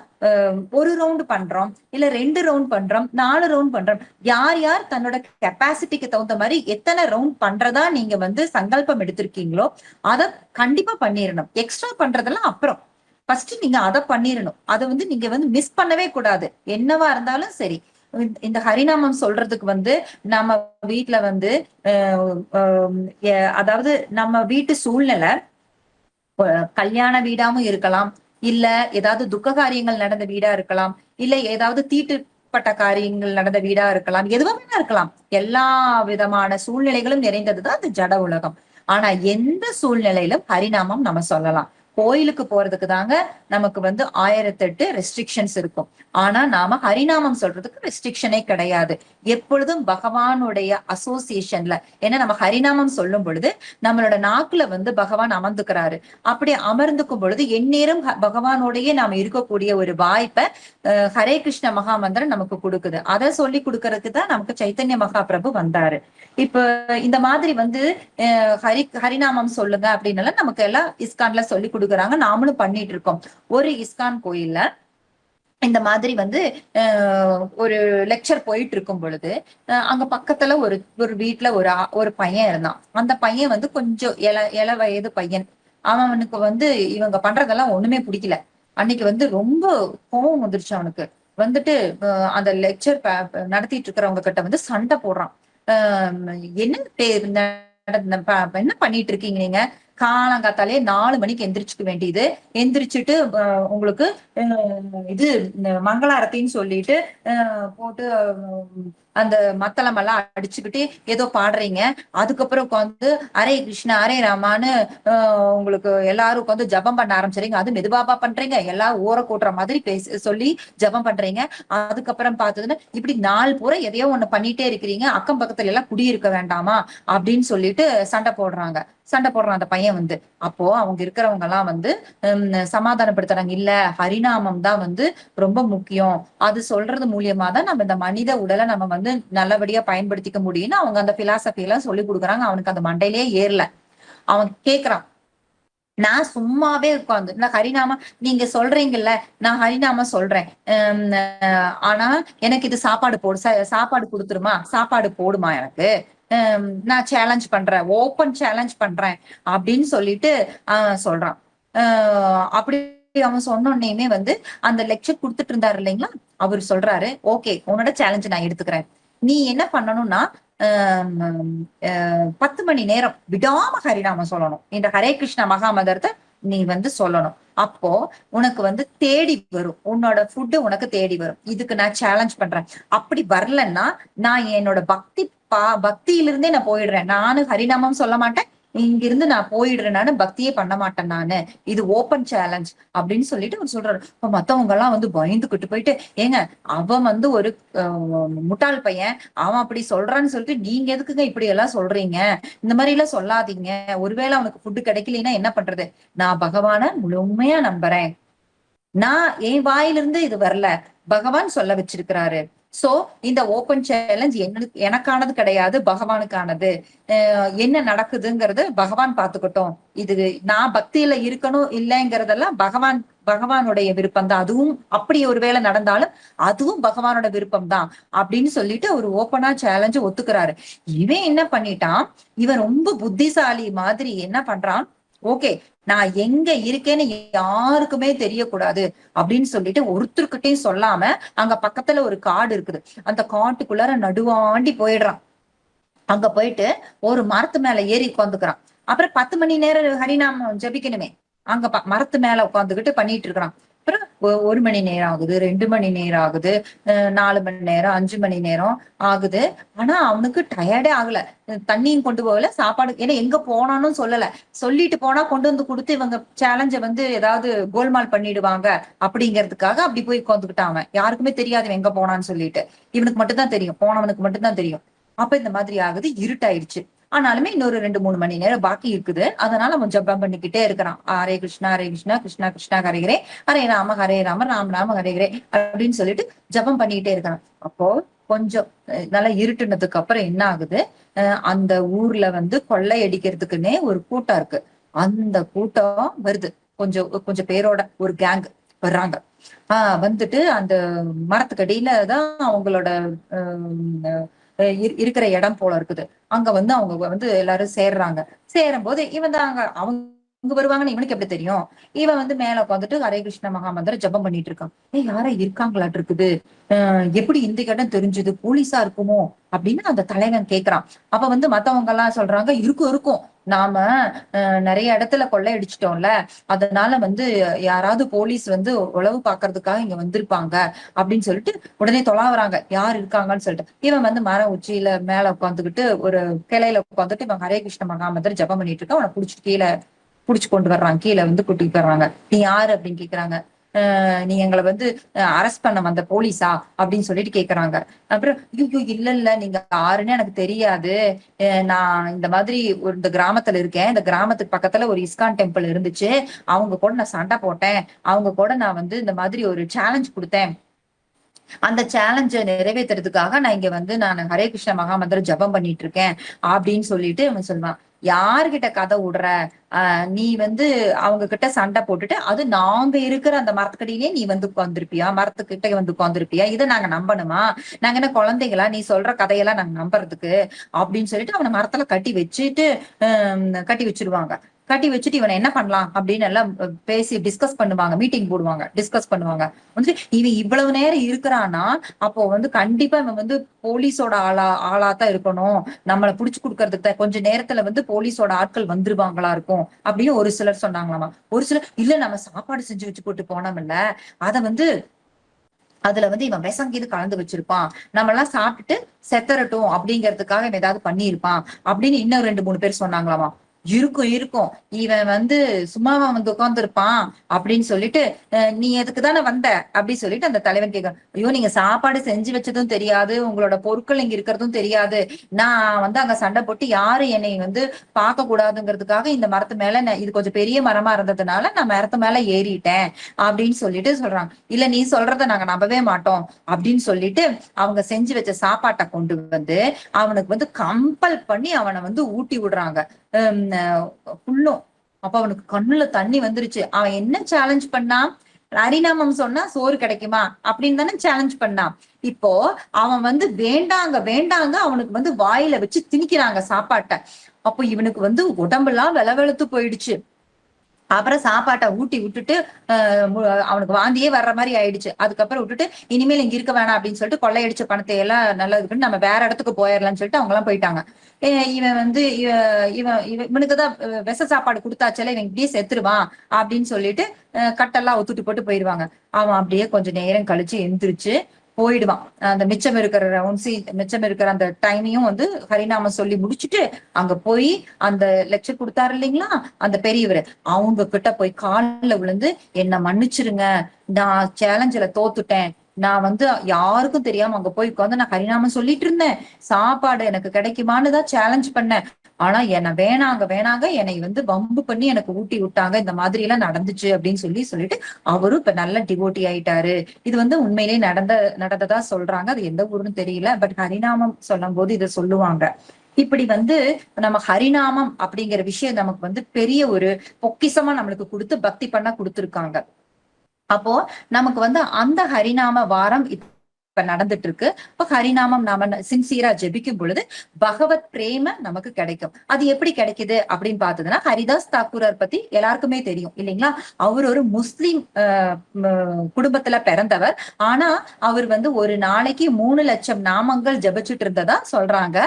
ஒரு ரவுண்ட் பண்றோம், இல்ல 2 ரவுண்ட் பண்றோம், 4 ரவுண்ட் பண்றோம். யார் யார் தன்னோட கெப்பாசிட்டிக்கு தகுந்த மாதிரி எத்தனை ரவுண்ட் பண்றதா நீங்க வந்து சங்கல்பம் எடுத்திருக்கீங்களோ அதை கண்டிப்பா பண்ணிடணும். எக்ஸ்ட்ரா பண்றதெல்லாம் அப்புறம். ஃபர்ஸ்ட் நீங்க அதை பண்ணிடணும். அதை வந்து நீங்க வந்து மிஸ் பண்ணவே கூடாது. என்னவா இருந்தாலும் சரி. இந்த ஹரிநாமம் சொல்றதுக்கு வந்து நம்ம வீட்டுல வந்து அதாவது நம்ம வீட்டு சூழ்நிலை கல்யாண வீடாவும் இருக்கலாம், இல்ல ஏதாவது துக்க காரியங்கள் நடந்த வீடா இருக்கலாம், இல்ல ஏதாவது தீட்டுப்பட்ட காரியங்கள் நடந்த வீடா இருக்கலாம், எதுவுமே இருக்கலாம். எல்லா விதமான சூழ்நிலைகளும் நிறைந்ததுதான் அந்த ஜட உலகம். ஆனா எந்த சூழ்நிலையிலும் ஹரிநாமம் நம்ம சொல்லலாம். கோயிலுக்கு போறதுக்கு தாங்க நமக்கு வந்து 1008 ரெஸ்ட்ரிக்ஷன்ஸ் இருக்கும். ஆனா நாம ஹரிநாமம் சொல்றதுக்கு ரெஸ்ட்ரிக்ஷனே கிடையாது. எப்பொழுதும் பகவானுடைய அசோசியேஷன்ல, ஏன்னா நம்ம ஹரிநாமம் சொல்லும் பொழுது நம்மளோட நாக்குல வந்து பகவான் அமர்ந்துக்கிறாரு. அப்படி அமர்ந்துக்கும் பொழுது எந்நேரம் பகவானோடையே நாம இருக்கக்கூடிய ஒரு வாய்ப்பை ஹரே கிருஷ்ண மகாமந்திரம் நமக்கு கொடுக்குது. அதை சொல்லி கொடுக்கறதுக்கு தான் நமக்கு சைத்தன்ய மகாபிரபு வந்தாரு. இப்ப இந்த மாதிரி வந்து ஹரிநாமம் சொல்லுங்க அப்படின்னு நமக்கு எல்லாம் இஸ்கான்ல சொல்லி கொடுக்குறாங்க. நாமளும் பண்ணிட்டு இருக்கோம். ஒரு இஸ்கான் கோயில்ல இந்த மாதிரி வந்து ஒரு லெக்சர் போயிட்டு இருக்கும் பொழுது அங்க பக்கத்துல ஒரு வீட்டுல ஒரு பையன் இருந்தான். அந்த பையன் வந்து கொஞ்சம் இள வயது பையன். அவனுக்கு வந்து இவங்க பண்றதெல்லாம் ஒண்ணுமே பிடிக்கல. அன்னைக்கு வந்து ரொம்ப கோபம் வந்துருச்சு அவனுக்கு. வந்துட்டு அந்த லெக்சர் நடத்திட்டு இருக்கிறவங்க கிட்ட வந்து சண்டை போடுறான். என்ன பண்ணிட்டு இருக்கீங்க நீங்க? காலங்காத்தாலே 4 மணிக்கு எந்திரிச்சுக்க வேண்டியது, எந்திரிச்சுட்டு உங்களுக்கு இது மங்களாரத்தின்னு சொல்லிட்டு போட்டு அந்த மத்தளம் எல்லாம் அடிச்சுக்கிட்டு ஏதோ பாடுறீங்க. அதுக்கப்புறம் உட்காந்து ஹரே கிருஷ்ணா ஹரே ராமான்னு உங்களுக்கு எல்லாரும் உட்காந்து ஜபம் பண்ண ஆரம்பிச்சுறீங்க. அது மெதுபாபா பண்றீங்க, எல்லாரும் ஊற கூட்டுற மாதிரி சொல்லி ஜபம் பண்றீங்க. அதுக்கப்புறம் பார்த்ததுன்னா இப்படி நாள் பூரா எதையோ ஒண்ணு பண்ணிட்டே இருக்கிறீங்க, அக்கம் பக்கத்துல எல்லாம் குடியிருக்க வேண்டாமா அப்படின்னு சொல்லிட்டு சண்டை போடுறான் அந்த பையன் வந்து. அப்போ அவங்க இருக்கிறவங்க எல்லாம் வந்து சமாதானப்படுத்துறாங்க. இல்ல, ஹரிநாமம் தான் வந்து ரொம்ப முக்கியம், அது சொல்றது மூலியமா தான் நம்ம இந்த மனித உடலை நம்ம வந்து நல்லபடியா பயன்படுத்திக்க முடியும்னு அவங்க அந்த பிலாசபி எல்லாம் சொல்லி கொடுக்குறாங்க. அவனுக்கு அந்த மண்டையிலேயே ஏறல. அவன் கேக்குறான். நான் சும்மாவே உட்காந்து நான் ஹரிநாம நீங்க சொல்றீங்கல்ல, நான் ஹரிநாம சொல்றேன். ஆனா எனக்கு இது சாப்பாடு போடு, சாப்பாடு கொடுத்துருமா, சாப்பாடு போடுமா எனக்கு, நான் சேலஞ்ச் பண்றேன், ஓப்பன் சேலஞ்ச் பண்றேன் அப்படின்னு சொல்லிட்டு சொல்றான். அப்படி அவன் சொன்னோன்னே வந்து அந்த லெக்சர் கொடுத்துட்டு இருந்தாரு இல்லைங்களா, அவர் சொல்றாரு, ஓகே உன்னோட சேலஞ்ச் நான் எடுத்துக்கிறேன். நீ என்ன பண்ணணும்னா 10 மணி நேரம் விடாம ஹரிநாமம் சொல்லணும். இந்த ஹரே கிருஷ்ணா மகாமந்திரத்தை நீ வந்து சொல்லணும். அப்போ உனக்கு வந்து தேடி வரும், உன்னோட ஃபுட்டு உனக்கு தேடி வரும். இதுக்கு நான் சேலஞ்ச் பண்றேன். அப்படி வரலன்னா நான் என்னோட பக்தியிலிருந்தே நான் போயிடுறேன். நானும் ஹரிநாமம் சொல்ல மாட்டேன், இங்கிருந்து நான் போயிடுறேன், நானு பக்தியே பண்ண மாட்டேன், நானு இது ஓப்பன் சேலஞ்ச் அப்படின்னு சொல்லிட்டு அவர் சொல்றாரு. இப்ப மத்தவங்க எல்லாம் வந்து பயந்துகிட்டு போயிட்டு, ஏங்க அவன் வந்து ஒரு முட்டாள் பையன், அவன் அப்படி சொல்றான்னு சொல்லிட்டு நீங்க எதுக்குங்க இப்படி எல்லாம் சொல்றீங்க, இந்த மாதிரி எல்லாம் சொல்லாதீங்க, ஒருவேளை அவனுக்கு ஃபுட்டு கிடைக்கலன்னா என்ன பண்றது, நான் பகவான முழுமையா நம்புறேன், நான் என் வாயிலிருந்து இது வரல, பகவான் சொல்ல வச்சிருக்கிறாரு. சோ இந்த ஓப்பன் சேலஞ்ச் எனக்கானது கிடையாது, பகவானுக்கானது. என்ன நடக்குதுங்கிறது பகவான் பாத்துக்கட்டும், இது நான் பக்தியில இருக்கணும் இல்லைங்கிறதெல்லாம் பகவானுடைய விருப்பம் தான். அதுவும் அப்படி ஒருவேளை நடந்தாலும் அதுவும் பகவானோட விருப்பம் தான் அப்படின்னு சொல்லிட்டு ஒரு ஓப்பனா சேலஞ்சு ஒத்துக்கிறாரு. இவன் என்ன பண்ணிட்டான், இவன் ரொம்ப புத்திசாலி மாதிரி என்ன பண்றான், ஓகே நான் எங்க இருக்கேன்னு யாருக்குமே தெரியக்கூடாது அப்படின்னு சொல்லிட்டு ஒருத்தருக்கிட்டையும் சொல்லாம அங்க பக்கத்துல ஒரு காடு இருக்குது, அந்த காட்டுக்குள்ளார நடுவாண்டி போயிடுறான். அங்க போயிட்டு ஒரு மரத்து மேல ஏறி உட்காந்துக்கிறான். அப்புறம் 10 மணி நேரம் ஹரிநாமம் ஜபிக்கணுமே, அங்க மரத்து மேல உட்காந்துக்கிட்டு பண்ணிட்டு இருக்கிறான். அப்புறம் 1 மணி நேரம் ஆகுது, 2 மணி நேரம் ஆகுது, 4 மணி நேரம், 5 மணி நேரம் ஆகுது. ஆனா அவனுக்கு டயர்டே ஆகல. தண்ணியும் கொண்டு போகல, சாப்பாடு, ஏன்னா எங்க போனான்னு சொல்லல, சொல்லிட்டு போனா கொண்டு வந்து கொடுத்து இவங்க சேலஞ்ச வந்து ஏதாவது கோல்மால் பண்ணிடுவாங்க அப்படிங்கிறதுக்காக அப்படி போய் உட்காந்துக்கிட்டான். அவன் யாருக்குமே தெரியாது இவன் எங்க போனான்னு சொல்லிட்டு, இவனுக்கு மட்டும்தான் தெரியும், போனவனுக்கு மட்டும்தான் தெரியும். அப்ப இந்த மாதிரி ஆகுது, இருட்டாயிடுச்சு. ஆனாலுமே இன்னொரு 2-3 மணி நேரம் பாக்கி இருக்குது. அதனால அவன் ஜபம் பண்ணிக்கிட்டே இருக்கிறான். ஹரே கிருஷ்ணா ஹரே கிருஷ்ணா கிருஷ்ணா கிருஷ்ணா ஹரே ஹரே, ஹரே ராம ராம ராம ஹரே ஹரே அப்படின்னு சொல்லிட்டு ஜபம் பண்ணிக்கிட்டே இருக்கிறான். அப்போ கொஞ்சம் நல்லா இருட்டுனதுக்கு அப்புறம் என்ன ஆகுது, அந்த ஊர்ல வந்து கொள்ளை அடிக்கிறதுக்குன்னே ஒரு கூட்டம் இருக்கு. அந்த கூட்டம் வருது, கொஞ்சம் கொஞ்சம் பேரோட ஒரு கேங் வர்றாங்க. வந்துட்டு அந்த மரத்துக்கடியில தான் அவங்களோட இருக்கிற இடம் போல இருக்குது. அங்க வந்து அவங்க வந்து எல்லாரும் சேர்றாங்க. சேரும் போது இவன் தான் அவங்க வருவாங்கன்னு இவனுக்கு எப்படி தெரியும், இவன் வந்து மேல உட்காந்துட்டு ஹரே கிருஷ்ண மகாமந்திரம் ஜபம் பண்ணிட்டு இருக்கான். யாரா இருக்காங்களாட்டு இருக்குது, எப்படி இந்த இடம் தெரிஞ்சது, போலீஸா இருக்குமோ அப்படின்னு அந்த தலைவன் கேக்குறான். அப்ப வந்து மத்தவங்க எல்லாம் சொல்றாங்க, இருக்கும் இருக்கும், நாம நிறைய இடத்துல கொள்ளையடிச்சிட்டோம்ல, அதனால வந்து யாராவது போலீஸ் வந்து உளவு பாக்குறதுக்காக இங்க வந்திருப்பாங்க அப்படின்னு சொல்லிட்டு உடனே தொலாவுறாங்க யார் இருக்காங்கன்னு சொல்லிட்டு. இவன் வந்து மர உச்சியில மேல உட்காந்துக்கிட்டு ஒரு கிளையில உட்காந்துட்டு இவன் ஹரே கிருஷ்ண மகாமந்திரம் ஜபம் பண்ணிட்டு இருக்கான். அவனை புடிச்சிட்டு கீழே புடிச்சு கொண்டு வர்றாங்க, கீழே வந்து கூட்டிட்டு வர்றாங்க. நீ யாரு அப்படின்னு கேக்குறாங்க. நீ எங்களை வந்து அரெஸ்ட் பண்ண வந்த போலீஸா அப்படின்னு சொல்லிட்டு கேக்குறாங்க. அப்புறம் ஐயோ இல்ல நீங்க யாருன்னு எனக்கு தெரியாது, நான் இந்த மாதிரி இந்த கிராமத்துல இருக்கேன், இந்த கிராமத்துக்கு பக்கத்துல ஒரு இஸ்கான் டெம்பிள் இருந்துச்சு, அவங்க கூட நான் சண்டை போட்டேன், அவங்க கூட நான் வந்து இந்த மாதிரி ஒரு சேலஞ்ச் கொடுத்தேன், அந்த சேலஞ்ச நிறைவேற்றுறதுக்காக நான் இங்க வந்து நான் ஹரே கிருஷ்ண மகாமந்திரம் ஜபம் பண்ணிட்டு இருக்கேன் அப்படின்னு சொல்லிட்டு அவன் சொல்லுவான். யாருகிட்ட கதை விடுற, நீ வந்து அவங்க கிட்ட சண்டை போட்டுட்டு அது நாங்க இருக்கிற அந்த மரத்துக்கடியிலே நீ வந்து உட்காந்துருப்பியா, மரத்துக்கிட்ட வந்து உட்காந்துருப்பியா, இதை நாங்க நம்பணுமா, நாங்க என்ன குழந்தைகளா நீ சொல்ற கதையெல்லாம் நாங்க நம்புறதுக்கு அப்படின்னு சொல்லிட்டு அவனை மரத்துல கட்டி வச்சுட்டு கட்டி வச்சிருவாங்க. கட்டி வச்சுட்டு இவனை என்ன பண்ணலாம் அப்படின்னு எல்லாம் பேசி டிஸ்கஸ் பண்ணுவாங்க, மீட்டிங் போடுவாங்க, டிஸ்கஸ் பண்ணுவாங்க. வந்து இவன் இவ்வளவு நேரம் இருக்கிறான்னா அப்போ வந்து கண்டிப்பா இவன் வந்து போலீஸோட ஆளாத்தான் இருக்கணும், நம்மளை புடிச்சு கொடுக்கறதுக்கு கொஞ்ச நேரத்துல வந்து போலீஸோட ஆட்கள் வந்துருவாங்களா இருக்கும் அப்படின்னு ஒரு சிலர் சொன்னாங்களாமா. ஒரு சிலர் இல்ல நம்ம சாப்பாடு செஞ்சு வச்சு போட்டு போனோம்ல, அத வந்து அதுல வந்து இவன் விஷங்கீது கலந்து வச்சிருப்பான், நம்ம எல்லாம் சாப்பிட்டுட்டு செத்தரட்டும் அப்படிங்கிறதுக்காக இவன் ஏதாவது பண்ணியிருப்பான் அப்படின்னு இன்னும் 2-3 பேர் சொன்னாங்களாமா. இருக்கும் இருக்கும், இவன் வந்து சும்மாவா வந்து உட்கார்ந்து இருப்பான் அப்படின்னு சொல்லிட்டு நீ எதுக்கு தானே வந்த அப்படின்னு சொல்லிட்டு அந்த தலைவன் கேட்க, ஐயோ நீங்க சாப்பாடு செஞ்சு வச்சதும் தெரியாது, உங்களோட பொருட்கள் இங்க இருக்கிறதும் தெரியாது, நான் வந்து அங்க சண்டை போட்டு யாரு என்னை வந்து பார்க்க கூடாதுங்கிறதுக்காக இந்த மரத்து மேல இது கொஞ்சம் பெரிய மரமா இருந்ததுனால நான் மரத்து மேல ஏறிட்டேன் அப்படின்னு சொல்லிட்டு சொல்றாங்க. இல்ல நீ சொல்றத நாங்க நம்பவே மாட்டோம் அப்படின்னு சொல்லிட்டு அவங்க செஞ்சு வச்ச சாப்பாட்டை கொண்டு வந்து அவனுக்கு வந்து கம்பல் பண்ணி அவனை வந்து ஊட்டி விடுறாங்க. புல்லும். அப்ப அவனுக்கு கண்ணுல தண்ணி வந்துருச்சு. அவன் என்ன சேலஞ்ச் பண்ணான்? ஹரிநாமம் சொன்னா சோறு கிடைக்குமா அப்படின்னு தானே சேலஞ்ச் பண்ணான். இப்போ அவன் வேண்டாங்க வேண்டாங்க, அவனுக்கு வாயில வச்சு திணிக்கிறாங்க சாப்பாட்டை. அப்போ இவனுக்கு உடம்பெல்லாம் வெளவெளுத்து போயிடுச்சு. அப்புறம் சாப்பாட்டை ஊட்டி விட்டுட்டு அவனுக்கு வாந்தியே வர்ற மாதிரி ஆயிடுச்சு. அதுக்கப்புறம் விட்டுட்டு இனிமேல் இங்க இருக்க வேணாம் அப்படின்னு சொல்லிட்டு கொள்ளையடிச்ச பணத்தை எல்லாம் நல்லதுக்குன்னு நம்ம வேற இடத்துக்கு போயிடலாம்னு சொல்லிட்டு அவங்க எல்லாம் போயிட்டாங்க. இவன் இவனுக்குதான் விஷ சாப்பாடு கொடுத்தாச்சால இவன் இப்படியே செத்துருவான் அப்படின்னு சொல்லிட்டு கட்டெல்லாம் ஒத்துட்டு போட்டு போயிடுவாங்க. அவன் அப்படியே கொஞ்சம் நேரம் கழிச்சு எந்திரிச்சு போயிடுவான். அந்த மிச்சம் இருக்கிற ரவுண்ட்ஸி மிச்சம் இருக்கிற அந்த டைமையும் ஹரிநாமம் சொல்லி முடிச்சுட்டு அங்க போய் அந்த லெக்சர் கொடுத்தாரு இல்லைங்களா அந்த பெரியவர், அவங்க கிட்ட போய் காலில் விழுந்து என்ன மன்னிச்சிருங்க, நான் சேலஞ்சில தோத்துட்டேன், நான் யாருக்கும் தெரியாம அங்க போய் உட்காந்து நான் ஹரிநாமம் சொல்லிட்டு இருந்தேன், சாப்பாடு எனக்கு கிடைக்குமான்னு தான் சேலஞ்ச் பண்ணேன், ஆனா என்ன வேணாங்க வேணாங்க என்னை வம்பு பண்ணி எனக்கு ஊட்டி விட்டாங்க, இந்த மாதிரி எல்லாம் நடந்துச்சு அப்படின்னு சொல்லிட்டு அவரும் இப்ப நல்ல டிவோட்டி ஆயிட்டாரு. இது உண்மையிலேயே நடந்ததா சொல்றாங்க. அது எந்த ஊருன்னு தெரியல, பட் ஹரிநாமம் சொல்லும் போது இதை சொல்லுவாங்க. இப்படி நம்ம ஹரிநாமம் அப்படிங்கிற விஷயம் நமக்கு பெரிய ஒரு பொக்கிஷமா நம்மளுக்கு கொடுத்து பக்தி பண்ண கொடுத்துருக்காங்க. அப்போ நமக்கு அந்த ஹரிநாம வாரம் இப்ப நடந்துட்டு இருக்கு. இப்ப ஹரிநாமம் நாம சின்சியரா ஜெபிக்கும் பொழுது பகவத் பிரேம நமக்கு கிடைக்கும். அது எப்படி கிடைக்குது அப்படின்னு பார்த்ததுன்னா, ஹரிதாஸ் தாக்கூரர் பத்தி எல்லாருக்குமே தெரியும் இல்லைங்களா. அவர் ஒரு முஸ்லிம் குடும்பத்துல பிறந்தவர். ஆனா அவர் ஒரு நாளைக்கு 3 லட்சம் நாமங்கள் ஜபிச்சுட்டு இருந்ததா சொல்றாங்க.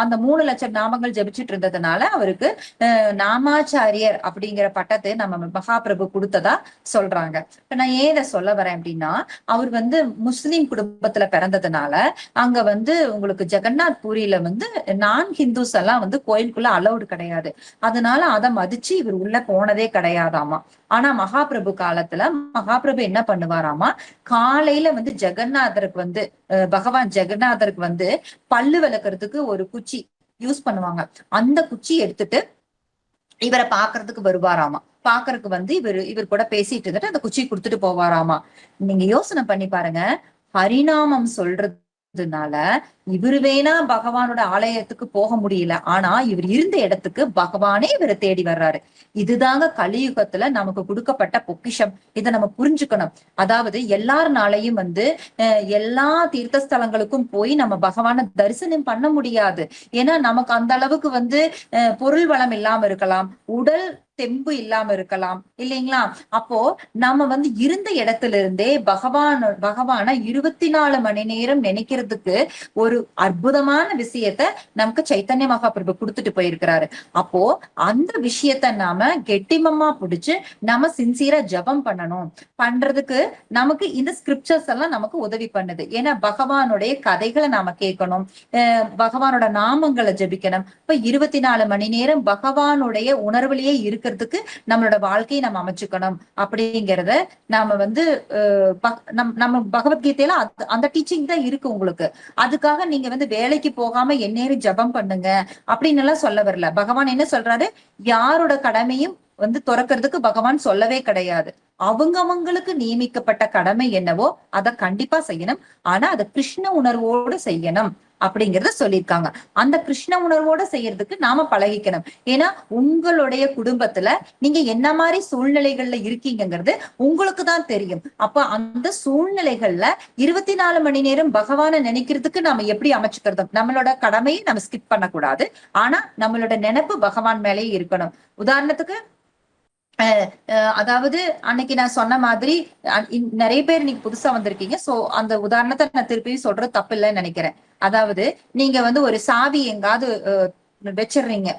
அந்த 3 லட்சம் நாமங்கள் ஜபிச்சுட்டு இருந்ததுனால அவருக்கு நாமாச்சாரியர் அப்படிங்கிற பட்டத்தை நம்ம மகாபிரபு கொடுத்ததா சொல்றாங்க. இப்ப நான் ஏன் இதை சொல்ல வரேன் அப்படின்னா, அவர் முஸ்லிம் குடும்பத்துல பிறந்ததுனால அங்க உங்களுக்கு ஜெகநாத் பூரியில நான் ஹிந்துஸ் எல்லாம் கோயிலுக்குள்ள அலௌடு கிடையாது. அதனால அதை மதிச்சு இவர் உள்ள போனதே கிடையாதாமா. ஆனா மகாபிரபு காலத்துல மகாபிரபு என்ன பண்ணுவாராமா, காலையில ஜெகநாதருக்கு பகவான் ஜெகநாதருக்கு பல்லு விளக்குறதுக்கு ஒரு குச்சி யூஸ் பண்ணுவாங்க. அந்த குச்சி எடுத்துட்டு இவரை பாக்குறதுக்கு வருவாராமா. பாக்குறதுக்கு இவர் கூட பேசிட்டு இருந்துட்டு அந்த குச்சி கொடுத்துட்டு போவாராமா. நீங்க யோசனை பண்ணி பாருங்க, ஹரிநாமம் சொல்றதுனால இவரு வேணா பகவானோட ஆலயத்துக்கு போக முடியல, ஆனா இவர் இருந்த இடத்துக்கு பகவானே இவரை தேடி வர்றாரு. இதுதாங்க கலியுகத்துல நமக்கு கொடுக்கப்பட்ட பொக்கிஷம். இதை நம்ம புரிஞ்சுக்கணும். அதாவது எல்லாருனாலையும் எல்லா தீர்த்த ஸ்தலங்களுக்கும் போய் நம்ம பகவான தரிசனம் பண்ண முடியாது. ஏன்னா நமக்கு அந்த அளவுக்கு பொருள் வளம் இல்லாம இருக்கலாம், உடல் தெம்பு இல்லாம இருக்கலாம் இல்லைங்களா. அப்போ நம்ம இருந்த இடத்துல இருந்தே பகவான 24 மணி நேரம் நினைக்கிறதுக்கு ஒரு அற்புதமான விஷயத்த நமக்கு சைத்தன்ய மகாபிரபு கொடுத்துட்டு போயிருக்கிறாரு. அப்போ அந்த விஷயத்த நாம கெட்டிமமா பிடிச்சு நம்ம சின்சியரா ஜபம் பண்ணணும். பண்றதுக்கு நமக்கு இந்த ஸ்கிரிப்சர்ஸ் எல்லாம் நமக்கு உதவி பண்ணுது. ஏன்னா பகவானுடைய கதைகளை நாம கேட்கணும், பகவானோட நாமங்களை ஜபிக்கணும். இப்ப 24 மணி நேரம் பகவானுடைய உணர்வுலயே இருக்கிறதுக்கு நம்மளோட வாழ்க்கையை நம்ம அமைச்சுக்கணும். அப்படிங்கிறத நாம நம்ம பகவத்கீதையில அந்த டீச்சிங் தான் இருக்கு உங்களுக்கு. அதுக்காக நீங்க வேலைக்கு போகாம எந்நேரம் ஜபம் பண்ணுங்க அப்படின்னு எல்லாம் சொல்ல வரல. பகவான் என்ன சொல்றாரு, யாரோட கடமையும் துறக்கிறதுக்கு பகவான் சொல்லவே கிடையாது. அவங்களுக்கு நியமிக்கப்பட்ட கடமை என்னவோ அதை கண்டிப்பா செய்யணும். ஆனா அதை கிருஷ்ண உணர்வோடு செய்யணும் அப்படிங்கறத சொல்லியிருக்காங்க. அந்த கிருஷ்ண உணர்வோட செய்யறதுக்கு நாம பழகிக்கணும். ஏன்னா உங்களுடைய குடும்பத்துல நீங்க என்ன மாதிரி சூழ்நிலைகள்ல இருக்கீங்கிறது உங்களுக்கு தான் தெரியும். அப்ப அந்த சூழ்நிலைகள்ல 24 மணி நேரம் பகவானை நினைக்கிறதுக்கு நாம எப்படி அமைச்சுக்கிறது? நம்மளோட கடமையை நம்ம ஸ்கிப் பண்ணக்கூடாது. ஆனா நம்மளோட நினைப்பு பகவான் மேலேயே இருக்கணும். உதாரணத்துக்கு அதாவது அன்னைக்கு நான் சொன்ன மாதிரி நிறைய பேர் நீங்க புதுசா வந்திருக்கீங்க. சோ அந்த உதாரணத்தை நான் திருப்பியும் சொல்றது தப்பு இல்லைன்னு நினைக்கிறேன். அதாவது நீங்க ஒரு சாவி எங்காவது வச்சிடுறீங்க,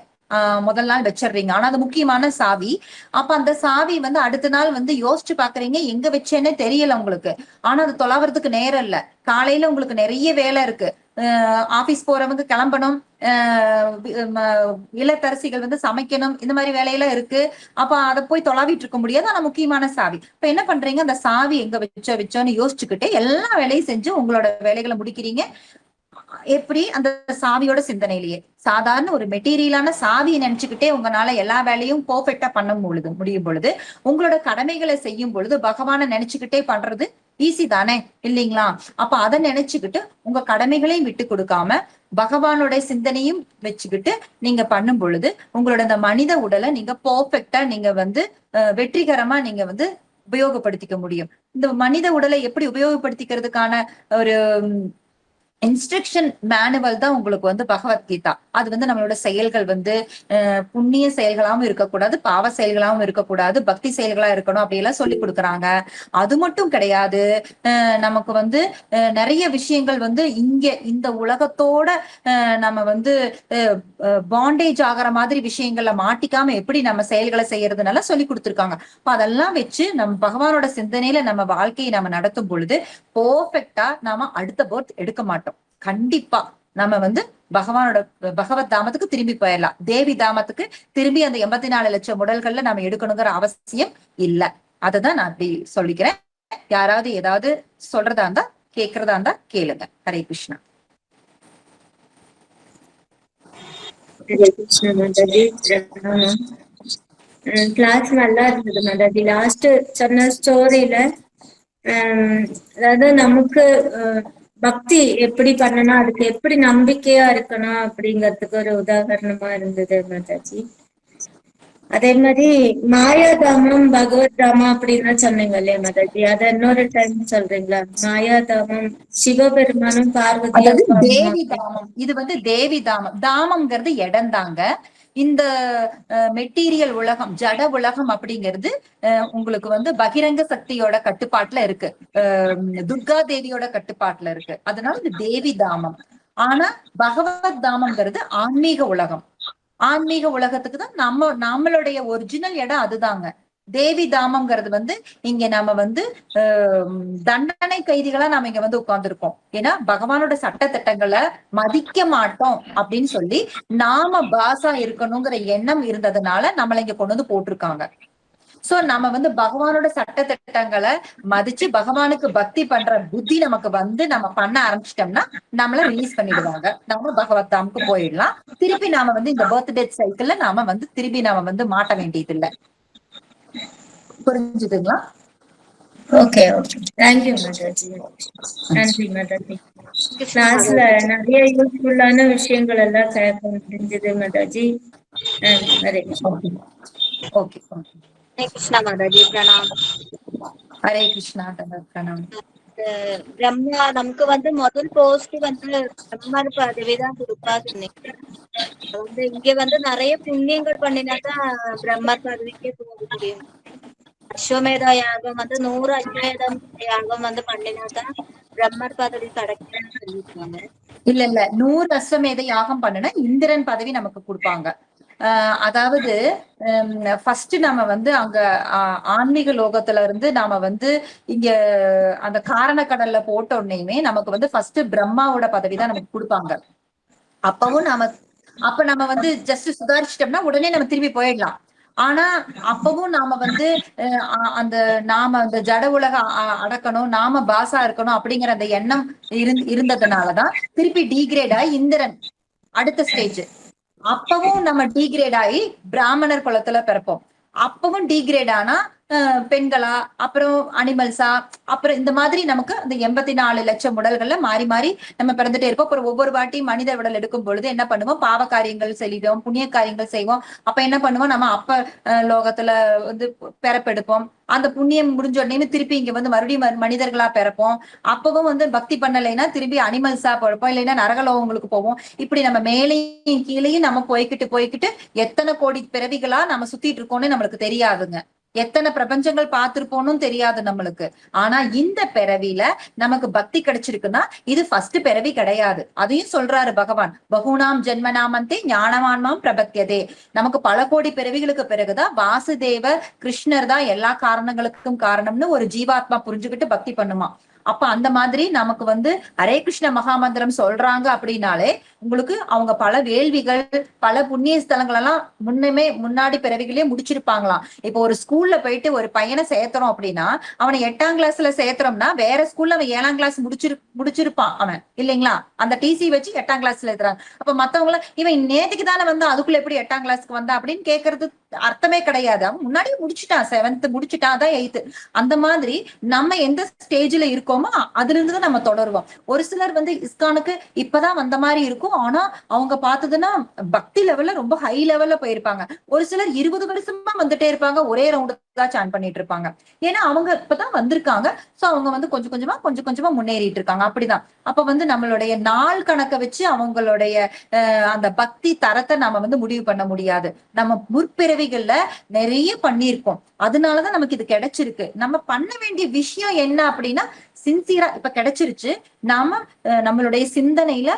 முதல் நாள் வச்சிடுறீங்க, ஆனா அது முக்கியமான சாவி. அப்ப அந்த சாவி அடுத்த நாள் யோசிச்சு பாக்குறீங்க, எங்க வச்சேன்னே தெரியல உங்களுக்கு. ஆனா அது தொலைவறதுக்கு நேரம் இல்ல. காலையில உங்களுக்கு நிறைய வேலை இருக்கு, ஆபீஸ் போறவங்க கிளம்பணும், இல்லத்தரசிகள் சமைக்கணும், இந்த மாதிரி வேலையெல்லாம் இருக்கு. அப்ப அதை போய் தொலாவிட்டு இருக்க முடியாது. ஆனா முக்கியமான சாவி. இப்ப என்ன பண்றீங்க, அந்த சாவி எங்க வச்சோன்னு யோசிச்சுக்கிட்டே எல்லா வேலையும் செஞ்சு உங்களோட வேலைகளை முடிக்கிறீங்க. எப்படி அந்த சாவியோட சிந்தனையிலேயே சாதாரண ஒரு மெட்டீரியலான சாவியை நினைச்சுக்கிட்டே உங்களால எல்லா வேலையும் பெர்ஃபெக்டா பண்ண முடியும் பொழுது உங்களோட கடமைகளை செய்யும் பொழுது பகவானை நினைச்சுக்கிட்டே பண்றது ஈஸி தானே இல்லைங்களா? அப்ப அதை நினைச்சுக்கிட்டு உங்க கடமைகளையும் விட்டு கொடுக்காம பகவானோட சிந்தனையும் வச்சுக்கிட்டு நீங்க பண்ணும் பொழுது உங்களோட இந்த மனித உடலை நீங்க பெர்ஃபெக்டா நீங்க வெற்றிகரமா நீங்க உபயோகப்படுத்திக்க முடியும். இந்த மனித உடலை எப்படி உபயோகப்படுத்திக்கிறதுக்கான ஒரு இன்ஸ்ட்ரக்ஷன் மேனுவல் தான் உங்களுக்கு பகவத்கீதா. அது நம்மளோட செயல்கள் புண்ணிய செயல்களாவும் இருக்கக்கூடாது, பாவ செயல்களாவும் இருக்கக்கூடாது, பக்தி செயல்களா இருக்கணும் அப்படியெல்லாம் சொல்லி கொடுக்குறாங்க. அது மட்டும் கிடையாது, நமக்கு நிறைய விஷயங்கள் இங்க இந்த உலகத்தோட நம்ம பாண்டேஜ் ஆகிற மாதிரி விஷயங்கள்ல மாட்டிக்காம எப்படி நம்ம செயல்களை செய்யறதுனால சொல்லி கொடுத்துருக்காங்க. அதெல்லாம் வச்சு நம்ம பகவானோட சிந்தனையில நம்ம வாழ்க்கையை நம்ம நடத்தும் பொழுது பெர்ஃபெக்டா நாம அடுத்த பர்த் எடுக்க மாட்டோம். கண்டிப்பா நம்ம பகவானோட பகவத் தாமத்துக்கு திரும்பி போயிடலாம். தேவி தாமத்துக்கு திரும்பி அந்த 84 லட்சம் உடல்கள்ல நம்ம எடுக்கணுங்கிற அவசியம் இல்ல. அததான் நான் அப்படி சொல்லிக்கிறேன். யாராவது ஏதாவது சொல்றதா இருந்தா கேக்குறதா இருந்தா கேளுங்க. ஹரே கிருஷ்ணா. கிளாஸ் நல்லா இருந்தது மாதாஜி. லாஸ்ட் சொன்ன ஸ்டோரியில அதாவது நமக்கு பக்தி எப்படி பண்ணணும், அதுக்கு எப்படி நம்பிக்கையா இருக்கணும் அப்படிங்கறதுக்கு ஒரு உதாரணமா இருந்தது மாதாஜி. அதே மாதிரி மாயாதாமம் பகவத் தாமம் அப்படின்னு சொன்னீங்க இல்லையா மாதாஜி, அத இன்னொரு டைம் சொல்றீங்களா? மாயாதாமம் சிவபெருமானும் பார்வதியும் தேவி தாமம். இது தேவி தாமம். தாமம்ங்கிறது இடம் தாங்க. இந்த மெட்டீரியல் உலகம், ஜட உலகம் அப்படிங்கிறது உங்களுக்கு பகிரங்க சக்தியோட கட்டுப்பாட்டுல இருக்கு, துர்கா தேவியோட கட்டுப்பாட்டுல இருக்கு. அதனால இது தேவி தாமம். ஆனா பகவத் தாமம்ங்கிறது ஆன்மீக உலகம். ஆன்மீக உலகத்துக்கு தான் நம்மளுடைய ஒரிஜினல் இடம் அதுதாங்க. தேவி தாமம்ங்கிறது இங்க நம்ம தண்டனை கைதிகளா நாம இங்க உட்கார்ந்துருக்கோம். ஏன்னா பகவானோட சட்ட திட்டங்களை மதிக்க மாட்டோம் அப்படின்னு சொல்லி நாம பாசா இருக்கணுங்கிற எண்ணம் இருந்ததுனால நம்மள இங்க கொண்டு போட்டிருக்காங்க. சோ நம்ம பகவானோட சட்ட திட்டங்களை மதிச்சு பகவானுக்கு பக்தி பண்ற புத்தி நமக்கு நம்ம பண்ண ஆரம்பிச்சிட்டோம்னா நம்மள ரிலீஸ் பண்ணிடுவாங்க. நம்ம பகவத் தாமுக்கு போயிடலாம். திருப்பி நாம இந்த பர்த்டே சைக்கிள்ல நாம திருப்பி நாம மாட்ட வேண்டியது இல்லை. புரிஞ்சுதுங்களா? Okay okay, thank you Mataji. நன்றி மாதாஜி. கிளாஸ்ல நிறைய யூஸ்ஃபுல்லான விஷயங்கள் எல்லாம் கேட்க முடிஞ்சது மாதாஜி. ஹரே கிருஷ்ணா. ஓகே, ஹரே கிருஷ்ணா மாதாஜி. பிரணாம். ஹரே கிருஷ்ணா. பிரணாம். பிரம்மா நமக்கு முதல் போஸ்ட் பிரம்மர் பதவிதான் கொடுப்பா சொன்னீங்க. இங்க நிறைய புண்ணியங்கள் பண்ணினாதான் பிரம்மர் பதவிக்கே போக முடியும். அஸ்வமேதா யாகம் 100 அஸ்வமேதம் யாகம் பண்ணினாதான் பிரம்மர் பதவி கிடைக்கும்னு சொல்லிருக்காங்க. இல்ல 100 அஸ்வமேத யாகம் பண்ணுனா இந்திரன் பதவி நமக்கு கொடுப்பாங்க. அதாவது ஃபர்ஸ்ட் நம்ம அங்க ஆன்மீக லோகத்துல இருந்து நாம இங்க அந்த காரண கடல்ல போட்ட உடனேயுமே நமக்கு ஃபர்ஸ்ட் பிரம்மாவோட பதவி தான் நமக்கு கொடுப்பாங்க. அப்பவும் நம்ம ஜஸ்ட் சுதாரிச்சிட்டோம்னா உடனே நம்ம திரும்பி போயிடலாம். ஆனா அப்பவும் நாம அந்த ஜட உலக அடக்கணும், நாம பாசா இருக்கணும் அப்படிங்கிற அந்த எண்ணம் இருந்ததுனாலதான் திருப்பி டீக்ரேட் ஆகி இந்திரன் அடுத்த ஸ்டேஜ். அப்பவும் நம்ம டீக்ரேட் ஆகி பிராமணர் குலத்துல பிறப்போம். அப்பவும் டீக்ரேட் ஆனா பெண்களா, அப்புறம் அனிமல்ஸா, அப்புறம் இந்த மாதிரி நமக்கு அந்த 84 லட்சம் உடல்கள்ல மாறி மாறி நம்ம பிறந்துட்டே இருப்போம். அப்புறம் ஒவ்வொரு வாட்டி மனித உடல் எடுக்கும் பொழுது என்ன பண்ணுவோம்? பாவ காரியங்கள் செய்வோம், புண்ணிய காரியங்கள் செய்வோம். அப்ப என்ன பண்ணுவோம்? நம்ம அப்ப லோகத்துல பிறப்பெடுப்போம். அந்த புண்ணியம் முடிஞ்ச உடனே திருப்பி இங்க மறுபடியும் மனிதர்களா பிறப்போம். அப்பவும் பக்தி பண்ணலைன்னா திரும்பி அனிமல்ஸா பிறப்போம், இல்லைன்னா நரகலோகங்களுக்கு போவோம். இப்படி நம்ம மேலேயும் கீழேயும் நம்ம போய்கிட்டு எத்தனை கோடி பிறவிகளா நம்ம சுத்திட்டு இருக்கோம்னு நம்மளுக்கு தெரியாதுங்க. எத்தனை பிரபஞ்சங்கள் பார்த்திருப்போம்னு தெரியாது நம்மளுக்கு. ஆனா இந்த பிறவில நமக்கு பக்தி கிடைச்சிருக்குன்னா இது ஃபர்ஸ்ட் பிறவி கிடையாது. அதையும் சொல்றாரு பகவான், பகுனாம் ஜென்மநாமந்தே ஞானவான்மாம் பிரபத்தியதே. நமக்கு பல கோடி பிறவிகளுக்கு பிறகுதான் வாசுதேவ கிருஷ்ணர் தான் எல்லா காரணங்களுக்கும் காரணம்னு ஒரு ஜீவாத்மா புரிஞ்சுக்கிட்டு பக்தி பண்ணுமா. அப்ப அந்த மாதிரி நமக்கு வந்து ஹரே கிருஷ்ண மகாமந்திரம் சொல்றாங்க அப்படின்னாலே உங்களுக்கு அவங்க பல வேள்விகள் பல புண்ணிய ஸ்தலங்கள் எல்லாம் முன்னாடி பிறவிகளே முடிச்சிருப்பாங்களாம். இப்போ ஒரு ஸ்கூல்ல போயிட்டு ஒரு பையனை சேர்த்துறோம் அப்படின்னா அவனை 8ஆம் கிளாஸ்ல சேர்த்துறோம்னா வேற ஸ்கூல்ல அவன் 7ஆம் கிளாஸ் முடிச்சிருப்பான் அவன் இல்லைங்களா, அந்த டிசி வச்சு 8ஆம் கிளாஸ்ல இருக்கிறாங்க. அப்ப மத்தவங்கள இவன் நேத்துக்கு தானே வந்து அதுக்குள்ள எப்படி 8ஆம் கிளாஸ்க்கு வந்தா அப்படின்னு கேட்கறது அர்த்தமே கிடையாது. அவன் முன்னாடியே முடிச்சுட்டான், 7th முடிச்சுட்டான், அதான் 8th. அந்த மாதிரி நம்ம எந்த ஸ்டேஜ்ல இருக்கோமோ அதுல இருந்து நம்ம தொடருவோம். ஒரு சிலர் வந்து இஸ்கானுக்கு இப்பதான் வந்த மாதிரி இருக்கும், ஆனா அவங்க பார்த்ததுன்னா பக்தி லெவல்ல ரொம்ப ஹை லெவல்ல போயிருப்பாங்க. ஒரு சிலர் 20 வருஷமா வந்துட்டே இருப்பாங்க, ஒரே ரவுண்டு தான் சான் பண்ணிட்டு இருப்பாங்க. ஏன்னா அவங்க இப்பதான் வந்திருக்காங்க. சோ அவங்க வந்து கொஞ்சம் கொஞ்சமா முன்னேறிட்டு இருக்காங்க. அப்படிதான். அப்ப வந்து நம்மளுடைய நாள் கணக்கை வச்சு அவங்களுடைய அந்த பக்தி தரத்தை நாம வந்து முடிவு பண்ண முடியாது. நம்ம முற்பிறவிகள்ல நிறைய பண்ணியிருக்கோம், அதனாலதான் நமக்கு இது கிடைச்சிருக்கு. நம்ம பண்ண வேண்டிய விஷயம் என்ன அப்படின்னா சின்சியரா இப்ப கிடைச்சிருச்சு. நாம நம்மளுடைய சிந்தனையில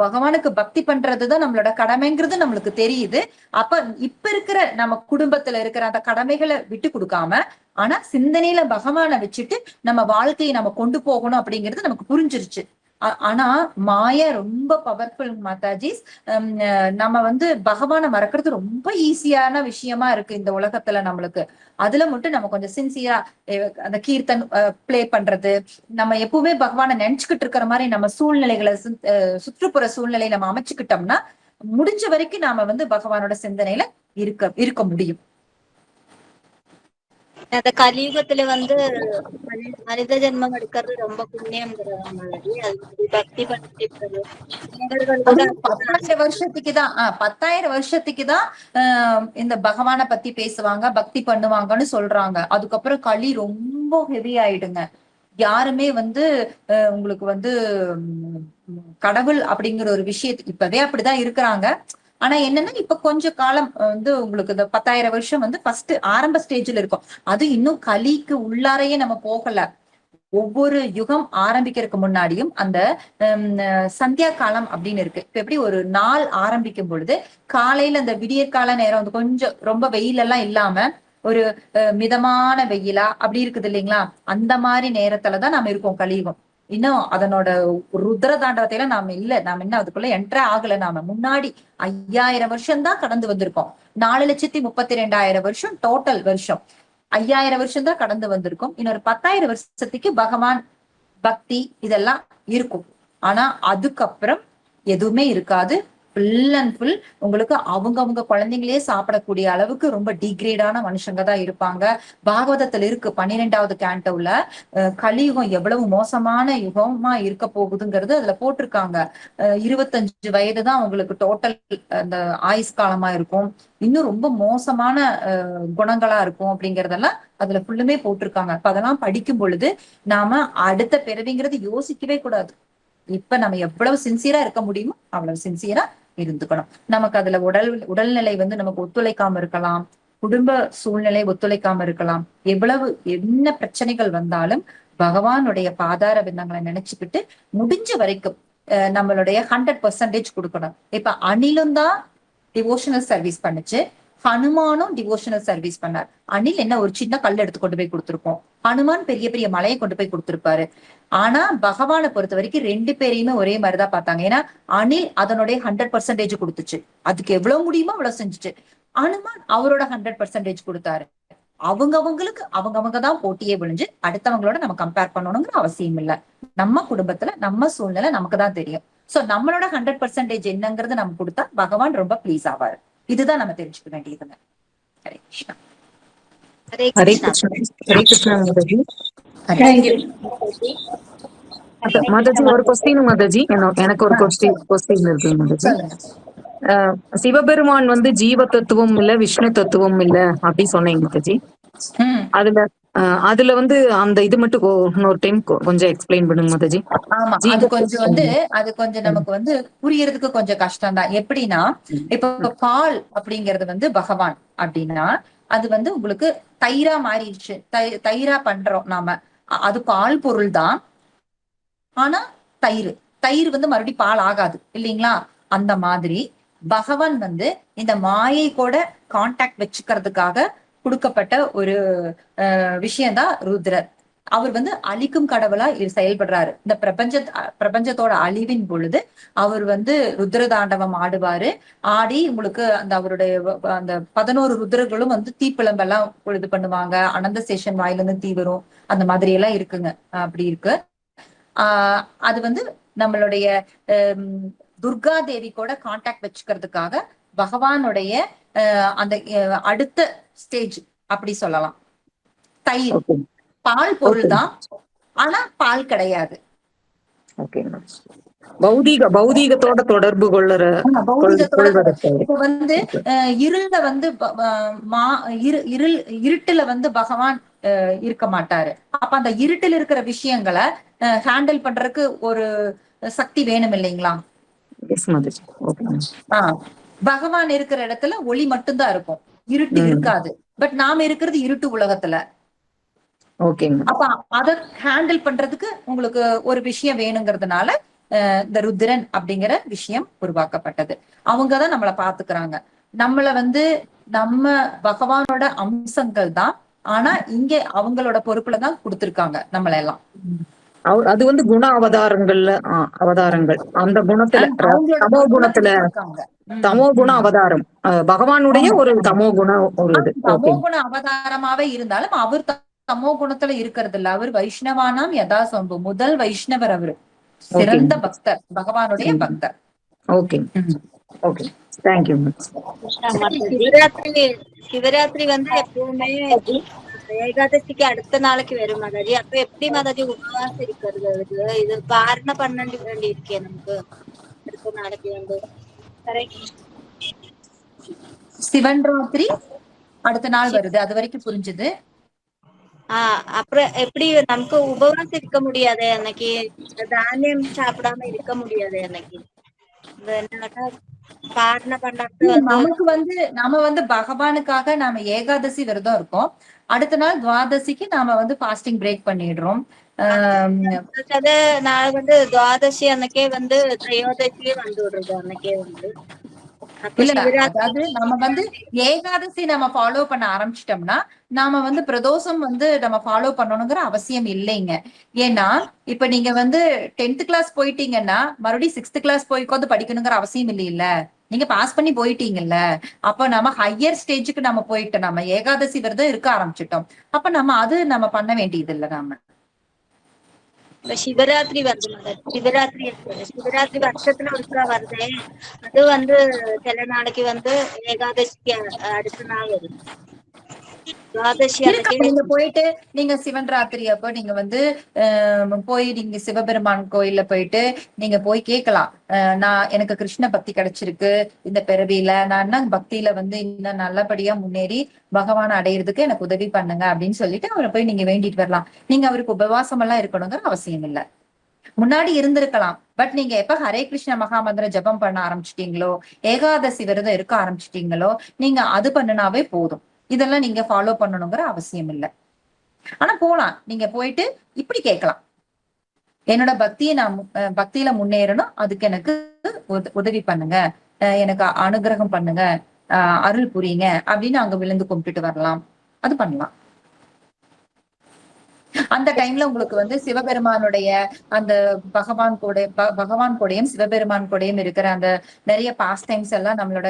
பகவானுக்கு பக்தி பண்றதுதான் நம்மளோட கடமைங்கிறது நம்மளுக்கு தெரியுது. அப்ப இப்ப இருக்கிற நம்ம குடும்பத்துல இருக்கிற அந்த கடமைகளை விட்டு கொடுக்காம ஆனா சிந்தனையில பகவானை வச்சுட்டு நம்ம வாழ்க்கையை நம்ம கொண்டு போகணும் அப்படிங்கிறது நமக்கு புரிஞ்சிருச்சு. ஆனா மாயா ரொம்ப பவர்ஃபுல் மாதாஜி. நம்ம வந்து பகவானை மறக்கிறது ரொம்ப ஈஸியான விஷயமா இருக்கு இந்த உலகத்துல நம்மளுக்கு. அதுல மட்டும் நம்ம கொஞ்சம் சின்சியரா அந்த கீர்த்தன் பிளே பண்றது, நம்ம எப்பவுமே பகவானை நினைச்சுக்கிட்டு இருக்கிற மாதிரி நம்ம சூழ்நிலைகளை சுற்றுப்புற சூழ்நிலையை நம்ம அமைச்சுக்கிட்டோம்னா முடிஞ்ச வரைக்கும் நாம வந்து பகவானோட சிந்தனையில இருக்க முடியும். அந்த கலியுகத்துல வந்து மனித ஜென்மம் எடுக்கிறது ரொம்ப புண்ணியம்ங்கிற மாதிரி அது பக்தி பண்ணிட்டு 10,000 வருஷத்துக்குதான் 10,000 வருஷத்துக்குதான் இந்த பகவானை பத்தி பேசுவாங்க, பக்தி பண்ணுவாங்கன்னு சொல்றாங்க. அதுக்கப்புறம் களி ரொம்ப ஹெவி ஆயிடுங்க. யாருமே வந்து உங்களுக்கு வந்து கடவுள் அப்படிங்கிற ஒரு விஷயத்துக்கு இப்பவே அப்படிதான் இருக்கிறாங்க. ஆனா என்னன்னா இப்ப கொஞ்ச காலம் வந்து உங்களுக்கு இந்த 10,000 வருஷம் வந்து ஃபர்ஸ்ட் ஆரம்ப ஸ்டேஜ்ல இருக்கும். அது இன்னும் கலிக்கு உள்ளாரையே நம்ம போகல. ஒவ்வொரு யுகம் ஆரம்பிக்கிறதுக்கு முன்னாடியும் அந்த சந்தியா காலம் அப்படின்னு இருக்கு. இப்ப எப்படி ஒரு நாள் ஆரம்பிக்கும் பொழுது காலையில அந்த விடியற்கால நேரம் வந்து கொஞ்சம் ரொம்ப வெயில் எல்லாம் இல்லாம ஒரு மிதமான வெயிலா அப்படி இருக்குது இல்லைங்களா, அந்த மாதிரி நேரத்துலதான் நாம இருக்கோம் கலியுகம். இன்னும் அதனோட ருத்ர தாண்டவத்தையில நாம இல்ல, நாம இன்னும் அதுக்குள்ள என்ட்ரே ஆகல. நாம முன்னாடி 5,000 வருஷம் தான் கடந்து வந்திருக்கோம். 4,32,000 வருஷம் டோட்டல் வருஷம். 5,000 வருஷம் தான் கடந்து வந்திருக்கும். இன்னொரு 10,000 வருஷத்துக்கு பகவான் பக்தி இதெல்லாம் இருக்கும். ஆனா அதுக்கப்புறம் எதுவுமே இருக்காது. ஃபுல் அண்ட் ஃபுல் உங்களுக்கு அவங்க குழந்தைங்களே சாப்பிடக்கூடிய அளவுக்கு ரொம்ப டிகிரேடான மனுஷங்க தான் இருப்பாங்க. பாகவதத்துல இருக்கு 12வது கேண்டோல கலியுகம் எவ்வளவு மோசமான யுகமா இருக்க போகுதுங்கிறது அதுல போட்டிருக்காங்க. 25 வயது தான் உங்களுக்கு டோட்டல் அந்த ஆயுஸ் காலமா இருக்கும். இன்னும் ரொம்ப மோசமான குணங்களா இருக்கும் அப்படிங்கறதெல்லாம் அதுல ஃபுல்லுமே போட்டிருக்காங்க. அப்ப அதெல்லாம் படிக்கும் பொழுது நாம அடுத்த பிறவிங்கிறது யோசிக்கவே கூடாது. இப்ப நம்ம எவ்வளவு சின்சியரா இருக்க முடியுமோ அவ்வளவு சின்சியரா இருந்துக்கணும். நமக்கு அதுல உடல்நிலை வந்து நமக்கு ஒத்துழைக்காம இருக்கலாம், குடும்ப சூழ்நிலை ஒத்துழைக்காம இருக்கலாம். எவ்வளவு என்ன பிரச்சனைகள் வந்தாலும் பகவானுடைய பாதார விந்தங்களை நினைச்சுக்கிட்டு முடிஞ்ச வரைக்கும் நம்மளுடைய 100% கொடுக்கணும். இப்ப அணிலும் தான் டிவோஷனல் சர்வீஸ் பண்ணுச்சு, ஹனுமானும் டிவோஷனல் சர்வீஸ் பண்ணார். அணில் என்ன ஒரு சின்ன கல் எடுத்து கொண்டு போய் கொடுத்திருப்போம், ஹனுமான் பெரிய பெரிய மலையை கொண்டு போய் கொடுத்திருப்பாரு. ஆனா பகவானை பொறுத்த வரைக்கும் 2 பேரையுமே ஒரே மாதிரிதான் பார்த்தாங்க. ஏன்னா அணில் அதனுடைய 100% கொடுத்துச்சு, அதுக்கு எவ்வளவு முடியுமோ அவ்வளவு செஞ்சுச்சு. ஹனுமான் அவரோட 100% கொடுத்தாரு. அவங்களுக்கு அவங்கதான் போட்டியே விழிஞ்சு அடுத்தவங்களோட நம்ம கம்பேர் பண்ணணுங்கிற அவசியம் இல்ல. நம்ம குடும்பத்துல நம்ம சூழ்நிலை நமக்கு தான் தெரியும். சோ நம்மளோட 100% என்னங்கிறது நம்ம கொடுத்தா பகவான் ரொம்ப ப்ளீஸ் ஆவாரு. இதுதான் நம்ம தெரிஞ்சுக்க வேண்டியதுங்க. ஹரே கிருஷ்ணா. ஹரே ஹரே கிருஷ்ணா. கிருஷ்ணா. ஹரே கிருஷ்ணா மாதாஜி. தேங்க்யூ. மாதாஜி ஒரு கொஸ்டின் மாதாஜி, எனக்கு ஒரு கொஸ்டின் இருக்கு மாதாஜி. சொல்லுங்க. சிவபெருமான் வந்து ஜீவ தத்துவம் இல்ல விஷ்ணு தத்துவம் இல்ல அப்படி சொன்னீங்க மாதாஜி. அதுல வந்து அந்த இது மட்டும் இன்னொரு டைம் கொஞ்சம் எக்ஸ்பிளைன் பண்ணுங்க மாதாஜி. ஆமா, அது கொஞ்சம் நமக்கு வந்து புரியறதுக்கு கொஞ்சம் கஷ்டம் தான். எப்படின்னா இப்ப பால் அப்படிங்கறது வந்து பகவான் அப்படின்னா அது வந்து உங்களுக்கு தயிரா மாறிடுச்சு, தயிரா பண்றோம் நாம, அது பால் பொருள் தான். ஆனா தயிர் வந்து மறுபடியும் பால் ஆகாது இல்லைங்களா. அந்த மாதிரி பகவான் வந்து இந்த மாயை கூட கான்டாக்ட் வச்சுக்கிறதுக்காக கொடுக்கப்பட்ட ஒரு விஷயம்தான் ருத்ரர். அவர் வந்து அழிக்கும் கடவுளா செயல்படுறாரு. இந்த பிரபஞ்சத்தோட அழிவின் பொழுது அவர் வந்து ருத்ர தாண்டவம் ஆடுவாரு. ஆடி உங்களுக்கு அந்த அவருடைய அந்த 11 ருத்ரர்களும் வந்து தீப்பிழம்பெல்லாம் இது பண்ணுவாங்க. அனந்த சேஷன் வாயில இருந்து தீ வரும். அந்த மாதிரி எல்லாம் இருக்குங்க. அப்படி இருக்கு. அது வந்து நம்மளுடைய துர்கா தேவி கூட கான்டாக்ட் வச்சுக்கிறதுக்காக பகவானுடைய அந்த அடுத்த ஸ்டேஜ் அப்படி சொல்லலாம். தயிர் பால் பொருள் தான், ஆனா பால் கிடையாது. பௌதீகத்தோட தொடர்பு கொள்ளுற இப்ப வந்து இருள்ல வந்து இருட்டுல வந்து பகவான் இருக்க மாட்டாரு. அப்ப அந்த இருட்டில் இருக்கிற விஷயங்களை ஹேண்டில் பண்றதுக்கு ஒரு சக்தி வேணும் இல்லைங்களா? பகவான் இருக்கிற இடத்துல ஒளி மட்டும்தான் இருக்கும், இருட்டு இருக்காது. பட் நாம இருக்கிறது இருட்டு உலகத்துல. அப்ப அத ஹேண்டில் பண்றதுக்கு உங்களுக்கு ஒரு விஷயம் வேணுங்கிறதுனால இந்த ருத்ரன் அப்படிங்கிற விஷயம் உருவாக்கப்பட்டது. அவங்கதான் நம்மளை பாத்துக்கிறாங்க. நம்மள வந்து நம்ம பகவானோட அம்சங்கள் தான், ஆனா இங்க அவங்களோட பொறுப்புலதான் கொடுத்திருக்காங்க நம்மள எல்லாம். அது வந்து குண அவதாரங்கள்ல அவதாரங்கள். அந்த குணத்துல தமோ குணத்துல தமோ குண அவதாரம் பகவானுடைய ஒரு தமோ குண ஒரு தமோ குண அவதாரமாவே இருந்தாலும் அவர் தமோ குணத்துல இருக்கிறது இல்ல. அவர் வைஷ்ணவானாம் யதா சம்பு, முதல் வைஷ்ணவர். அவரு சிறந்த பக்தர், பகவானுடைய பக்தர். Okay okay, thank you. சிவராத்திரி வந்து எப்பவுமே ஏகாதசிக்கு அடுத்த நாளைக்கு வரும் மாதாஜி. அப்ப எப்படி மாதாஜி உபவாசம் இருக்கிறது? இது பாரண பண்ண வேண்டி இருக்கேன் நமக்கு அடுத்த நாளைக்கு வந்து. சிவன் ராத்திரி அடுத்த நாள் வருது, அது வரைக்கும் புரிஞ்சுது. அப்புறம் எப்படி நமக்கு உபவாசம் இருக்க முடியாது அன்னைக்கு, தானியம் சாப்பிடாம இருக்க முடியாது அன்னைக்கு. நமக்கு வந்து நாம வந்து பகவானுக்காக நாம ஏகாதசி விரதம் இருக்கோம். அடுத்த நாள் துவாதசிக்கு நாம வந்து ஃபாஸ்டிங் பிரேக் பண்ணிடுறோம். நான் வந்து துவாதசி அன்னைக்கே வந்து திரையோதசியே வந்து விடுறது அன்னைக்கே வந்து. அதாவது நம்ம வந்து ஏகாதசி நம்ம ஃபாலோ பண்ண ஆரம்பிச்சிட்டோம்னா நாம வந்து பிரதோஷம் வந்து நம்ம ஃபாலோ பண்ணணுங்கிற அவசியம் இல்லைங்க. ஏன்னா இப்ப நீங்க வந்து 10th கிளாஸ் போயிட்டீங்கன்னா மறுபடியும் 6th கிளாஸ் போய்க்கொண்டு படிக்கணுங்கிற அவசியம் இல்லையில. நீங்க பாஸ் பண்ணி போயிட்டீங்கல்ல. அப்ப நம்ம ஹையர் ஸ்டேஜுக்கு நம்ம போயிட்டோம், நம்ம ஏகாதசி விரதம் இருக்க ஆரம்பிச்சிட்டோம். அப்ப நம்ம அது நம்ம பண்ண வேண்டியது இல்லை. நாம சிவராத்திரி வருது மதர், சிவராத்திரி வருஷத்துல ஒருக்கா வருது. அது வந்து சில நாளைக்கு வந்து ஏகாதசிக்கு அடுத்த நாள் வருது. நீங்க போயிட்டு நீங்க சிவன் ராத்திரி அப்ப நீங்க வந்து போய் நீங்க சிவபெருமான் கோயில்ல போயிட்டு நீங்க போய் கேட்கலாம், நான் எனக்கு கிருஷ்ண பக்தி கிடைச்சிருக்கு இந்த பிறவியில, நான் பக்தியில வந்து இன்னும் நல்லபடியா முன்னேறி பகவான் அடையிறதுக்கு எனக்கு உதவி பண்ணுங்க அப்படின்னு சொல்லிட்டு அவரை போய் நீங்க வேண்டிட்டு வரலாம். நீங்க அவருக்கு உபவாசம் எல்லாம் இருக்கணுங்கிற அவசியம் இல்லை. முன்னாடி இருந்திருக்கலாம், பட் நீங்க எப்ப ஹரே கிருஷ்ண மகாமந்திர ஜபம் பண்ண ஆரம்பிச்சிட்டீங்களோ, ஏகாதசி விரதம் இருக்க ஆரம்பிச்சிட்டீங்களோ, நீங்க அது பண்ணுனாவே போதும். இதெல்லாம் நீங்க ஃபாலோ பண்ணணுங்கிற அவசியம் இல்லை. ஆனா போலாம், நீங்க போயிட்டு இப்படி கேட்கலாம், என்னோட பக்தியில முன்னேறணும், அதுக்கு எனக்கு உதவி பண்ணுங்க, எனக்கு அனுகிரகம் பண்ணுங்க, அருள் புரியுங்க அப்படின்னு அங்க விழுந்து கும்பிட்டுட்டு வரலாம். அது பண்ணலாம். அந்த டைம்ல உங்களுக்கு வந்து சிவபெருமானுடைய அந்த பகவான் கூடயும் சிவபெருமான் கூடயும் இருக்கிற அந்த நிறைய பாஸ்ட் டைம்ஸ் எல்லாம் நம்மளோட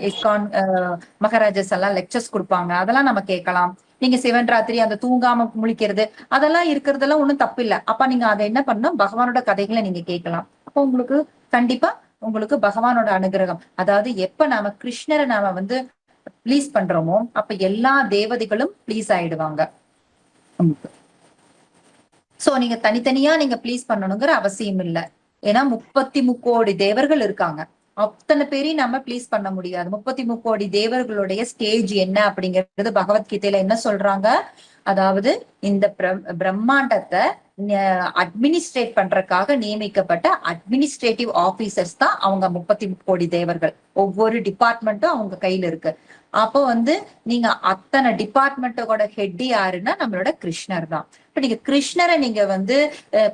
இஸ்கான் மகாராஜஸ் எல்லாம் லெக்சர்ஸ் கொடுப்பாங்க, அதெல்லாம் நம்ம கேட்கலாம். நீங்க சிவன் ராத்திரி அந்த தூங்காம முழிக்கிறது அதெல்லாம் இருக்கிறதெல்லாம் ஒண்ணும் தப்பு இல்லை. அப்ப நீங்க அதை என்ன பண்ணணும், பகவானோட கதைகளை நீங்க கேட்கலாம். அப்ப உங்களுக்கு கண்டிப்பா உங்களுக்கு பகவானோட அனுகிரகம், அதாவது எப்ப நாம கிருஷ்ணரை நாம வந்து ப்ளீஸ் பண்றோமோ அப்ப எல்லா தேவதைகளும் ப்ளீஸ் ஆயிடுவாங்க. சோ நீங்க தனித்தனியா நீங்க ப்ளீஸ் பண்ணணுங்கிற அவசியம் இல்ல. ஏன்னா 33 கோடி தேவர்கள் இருக்காங்க, அத்தனை பேரையும் நம்ம ப்ளீஸ் பண்ண முடியாது. 33 கோடி தேவர்களுடைய ஸ்டேஜ் என்ன அப்படிங்கிறது பகவத்கீதையில என்ன சொல்றாங்க, அதாவது இந்த பிரம்மாண்டத்தை அட்மினிஸ்ட்ரேட் பண்றதுக்காக நியமிக்கப்பட்ட அட்மினிஸ்ட்ரேட்டிவ் ஆபீசர்ஸ் தான் அவங்க 33 கோடி தேவர்கள். ஒவ்வொரு டிபார்ட்மெண்ட்டும் அவங்க கையில இருக்கு. அப்போ வந்து நீங்க அத்தனை டிபார்ட்மெண்ட்டோட ஹெட் யாருன்னா நம்மளோட கிருஷ்ணர் தான். இப்ப நீங்க கிருஷ்ணரை நீங்க வந்து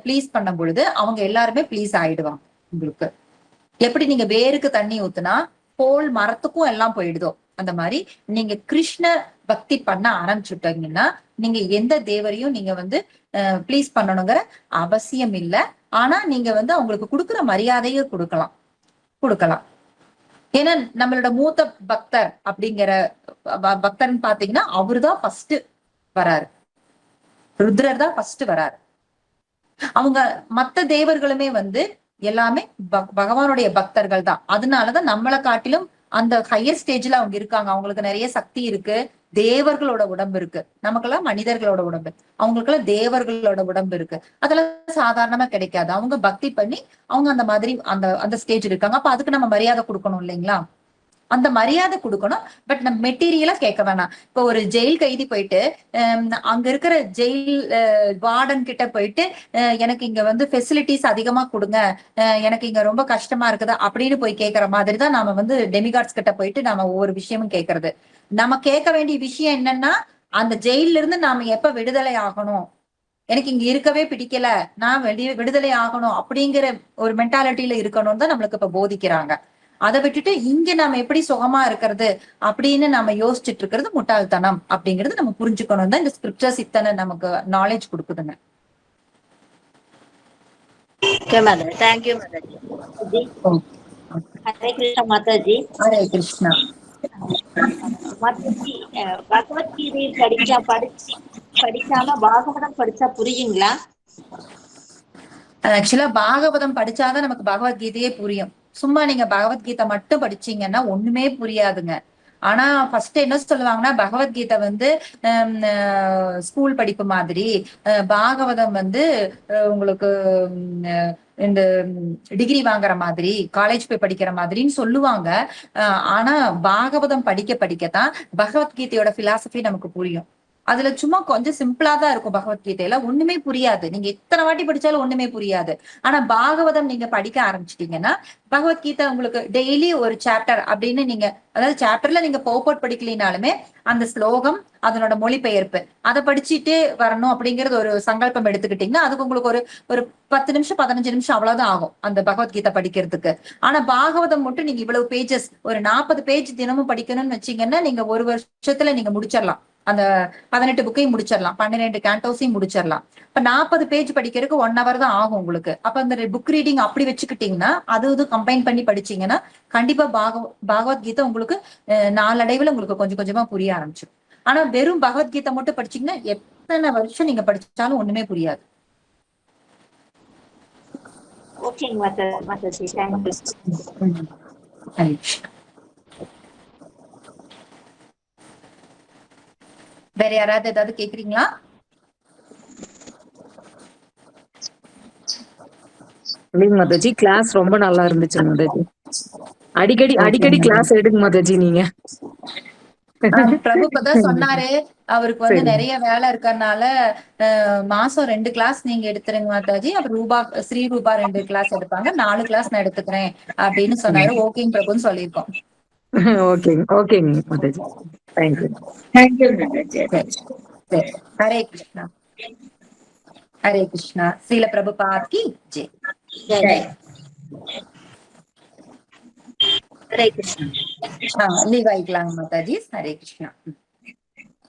ப்ளீஸ் பண்ணும் பொழுது அவங்க எல்லாருமே ப்ளீஸ் ஆயிடுவாங்க உங்களுக்கு. எப்படி நீங்க வேருக்கு தண்ணி ஊத்துனா ஹோல் மரத்துக்கும் எல்லாம் போயிடுதோ அந்த மாதிரி நீங்க கிருஷ்ண பக்தி பண்ண ஆரம்பிச்சுட்டீங்கன்னா நீங்க எந்த தேவரையும் நீங்க வந்து ப்ளீஸ் பண்ணணுங்கிற அவசியம் இல்ல. ஆனா நீங்க வந்து அவங்களுக்கு கொடுக்குற மரியாதையை கொடுக்கலாம். ஏன்னா நம்மளோட மூத்த பக்தர் அப்படிங்கிற பக்தர்ன்னு பாத்தீங்கன்னா அவருதான் ஃபர்ஸ்ட் வராரு. ருத்ரர் தான் ஃபர்ஸ்ட் வராரு. அவங்க மத்த தேவர்களுமே வந்து எல்லாமே பகவானுடைய பக்தர்கள் தான். அதனாலதான் நம்மளை காட்டிலும் அந்த ஹையர் ஸ்டேஜ்ல அவங்க இருக்காங்க. அவங்களுக்கு நிறைய சக்தி இருக்கு. தேவர்களோட உடம்பு இருக்கு. நமக்கெல்லாம் மனிதர்களோட உடம்பு, அவங்களுக்கெல்லாம் தேவர்களோட உடம்பு இருக்கு. அதெல்லாம் சாதாரணமா கிடைக்காது. அவங்க பக்தி பண்ணி அவங்க அந்த மாதிரி அந்த ஸ்டேஜ் இருக்காங்க. அப்ப அதுக்கு நம்ம மரியாதை கொடுக்கணும் இல்லைங்களா? அந்த மரியாதை கொடுக்கணும். பட் நம்ம மெட்டீரியலா கேட்க வேணாம். இப்போ ஒரு ஜெயில் கைதி போயிட்டு அங்க இருக்கிற ஜெயில் வார்டன் கிட்ட போயிட்டு எனக்கு இங்க வந்து ஃபெசிலிட்டிஸ் அதிகமா கொடுங்க, எனக்கு இங்க ரொம்ப கஷ்டமா இருக்குதா அப்படின்னு போய் கேட்கற மாதிரிதான் நாம வந்து டெமிகாட்ஸ் கிட்ட போயிட்டு நாம ஒவ்வொரு விஷயமும் கேட்கறது. நம்ம கேட்க வேண்டிய விஷயம் என்னன்னா, அந்த ஜெயில இருந்து நாம எப்ப விடுதலை ஆகணும், எனக்கு இங்க இருக்கவே பிடிக்கல, நான் விடுதலை ஆகணும் அப்படிங்கிற ஒரு மென்டாலிட்டியில இருக்கணும்னு தான் நம்மளுக்கு இப்ப போதிக்கிறாங்க. அதை விட்டுட்டு இங்க நாம எப்படி சுகமா இருக்கிறது அப்படின்னு நம்ம யோசிச்சுட்டு இருக்கிறது முட்டாள்தனம் அப்படிங்கறது நம்ம புரிஞ்சுக்கணும் தான் இந்த ஸ்கிரிப்சர்ஸ் இத்தனை நமக்கு நாலேஜ் கொடுக்குதுங்க. தேங்க்யூ மாதாஜி. ஹரே கிருஷ்ணா மாதாஜி. ஹரே கிருஷ்ணா. மாதாஜி, பகவத்கீதை படிக்காம பாகவதம் படிச்சா புரியுங்களா? ஆக்சுவலா பாகவதம் படிச்சாதான் நமக்கு பகவத்கீதையே புரியும். சும்மா நீங்க பகவத்கீதை மட்டும் படிச்சீங்கன்னா ஒண்ணுமே புரியாதுங்க. ஆனா ஃபர்ஸ்ட் என்ன சொல்லுவாங்கன்னா, பகவத்கீதை வந்து ஸ்கூல் படிப்பு மாதிரி, பாகவதம் வந்து உங்களுக்கு இந்த டிகிரி வாங்குற மாதிரி, காலேஜ் போய் படிக்கிற மாதிரின்னு சொல்லுவாங்க. ஆனா பாகவதம் படிக்கத்தான் பகவத்கீதையோட பிலாசபி நமக்கு புரியும். அதுல சும்மா கொஞ்சம் சிம்பிளா தான் இருக்கும். பகவத்கீதையில ஒண்ணுமே புரியாது. நீங்க எத்தனை வாட்டி படிச்சாலும் ஒண்ணுமே புரியாது. ஆனா பாகவதம் நீங்க படிக்க ஆரம்பிச்சிட்டீங்கன்னா பகவத்கீதை உங்களுக்கு டெய்லி ஒரு சாப்டர் அப்படின்னு நீங்க, அதாவது சாப்டர்ல நீங்க போட் படிக்கலினாலுமே அந்த ஸ்லோகம் அதனோட மொழிபெயர்ப்பு அதை படிச்சுட்டு வரணும் அப்படிங்கறது ஒரு சங்கல்பம் எடுத்துக்கிட்டீங்கன்னா அதுக்கு உங்களுக்கு ஒரு 10 நிமிஷம் 15 நிமிஷம் அவ்வளவுதான் ஆகும் அந்த பகவத்கீதை படிக்கிறதுக்கு. ஆனா பாகவதம் மட்டும் நீங்க இவ்வளவு பேஜஸ், ஒரு 40 பேஜ் தினமும் படிக்கணும்னு வச்சீங்கன்னா நீங்க ஒரு வருஷத்துல நீங்க முடிச்சிடலாம். அந்த 18 புக்கையும் முடிச்சிடலாம், 12 கேண்டோஸையும் முடிச்சிடலாம். இப்ப 40 பேஜ் படிக்கிறதுக்கு 1 hour தான் ஆகும் உங்களுக்கு. அப்ப அந்த புக் ரீடிங் அப்படி வச்சுக்கிட்டீங்கன்னா அது கம்பைன் பண்ணி படிச்சீங்கன்னா கண்டிப்பா பகவத்கீதை உங்களுக்கு நாளடைவுல உங்களுக்கு கொஞ்சம் கொஞ்சமா புரிய ஆரம்பிச்சிடும். ஆனா வெறும் பகவத்கீதை மட்டும் படிச்சீங்கன்னா எத்தனை வருஷம் நீங்க படிச்சாலும் ஒண்ணுமே புரியாது. வேற யாராவது ஏதாவது கேக்குறீங்களா? இல்லைங்க மாதாஜி, கிளாஸ் ரொம்ப நல்லா இருந்துச்சு மாதாஜி. அடிக்கடி கிளாஸ் எடுங்க மாதாஜி நீங்க. பிரபுபதான் சொன்னாரு, அவருக்கு வந்து நிறைய வேலை இருக்கறனால மாசம் 2 கிளாஸ் நீங்க எடுத்துருங்க மாதாஜி. அப்புறம் ஸ்ரீ ரூபா 2 கிளாஸ் எடுப்பாங்க, 4 கிளாஸ் நான் எடுத்துக்கிறேன் அப்படின்னு சொன்னாரு. ஓகேங்க பிரபுன்னு சொல்லியிருக்கோம். ஓகேங்க மாதாஜி. தேங்க்யூ மாதாஜி. ஹரே கிருஷ்ணா. ஹரே கிருஷ்ணா. ஸ்ரீல பிரபுபாத் கி ஜெய். ஹரே கிருஷ்ணா. லீவ் ஆயிக்கலாங்க மாதாஜி. ஹரே கிருஷ்ணா.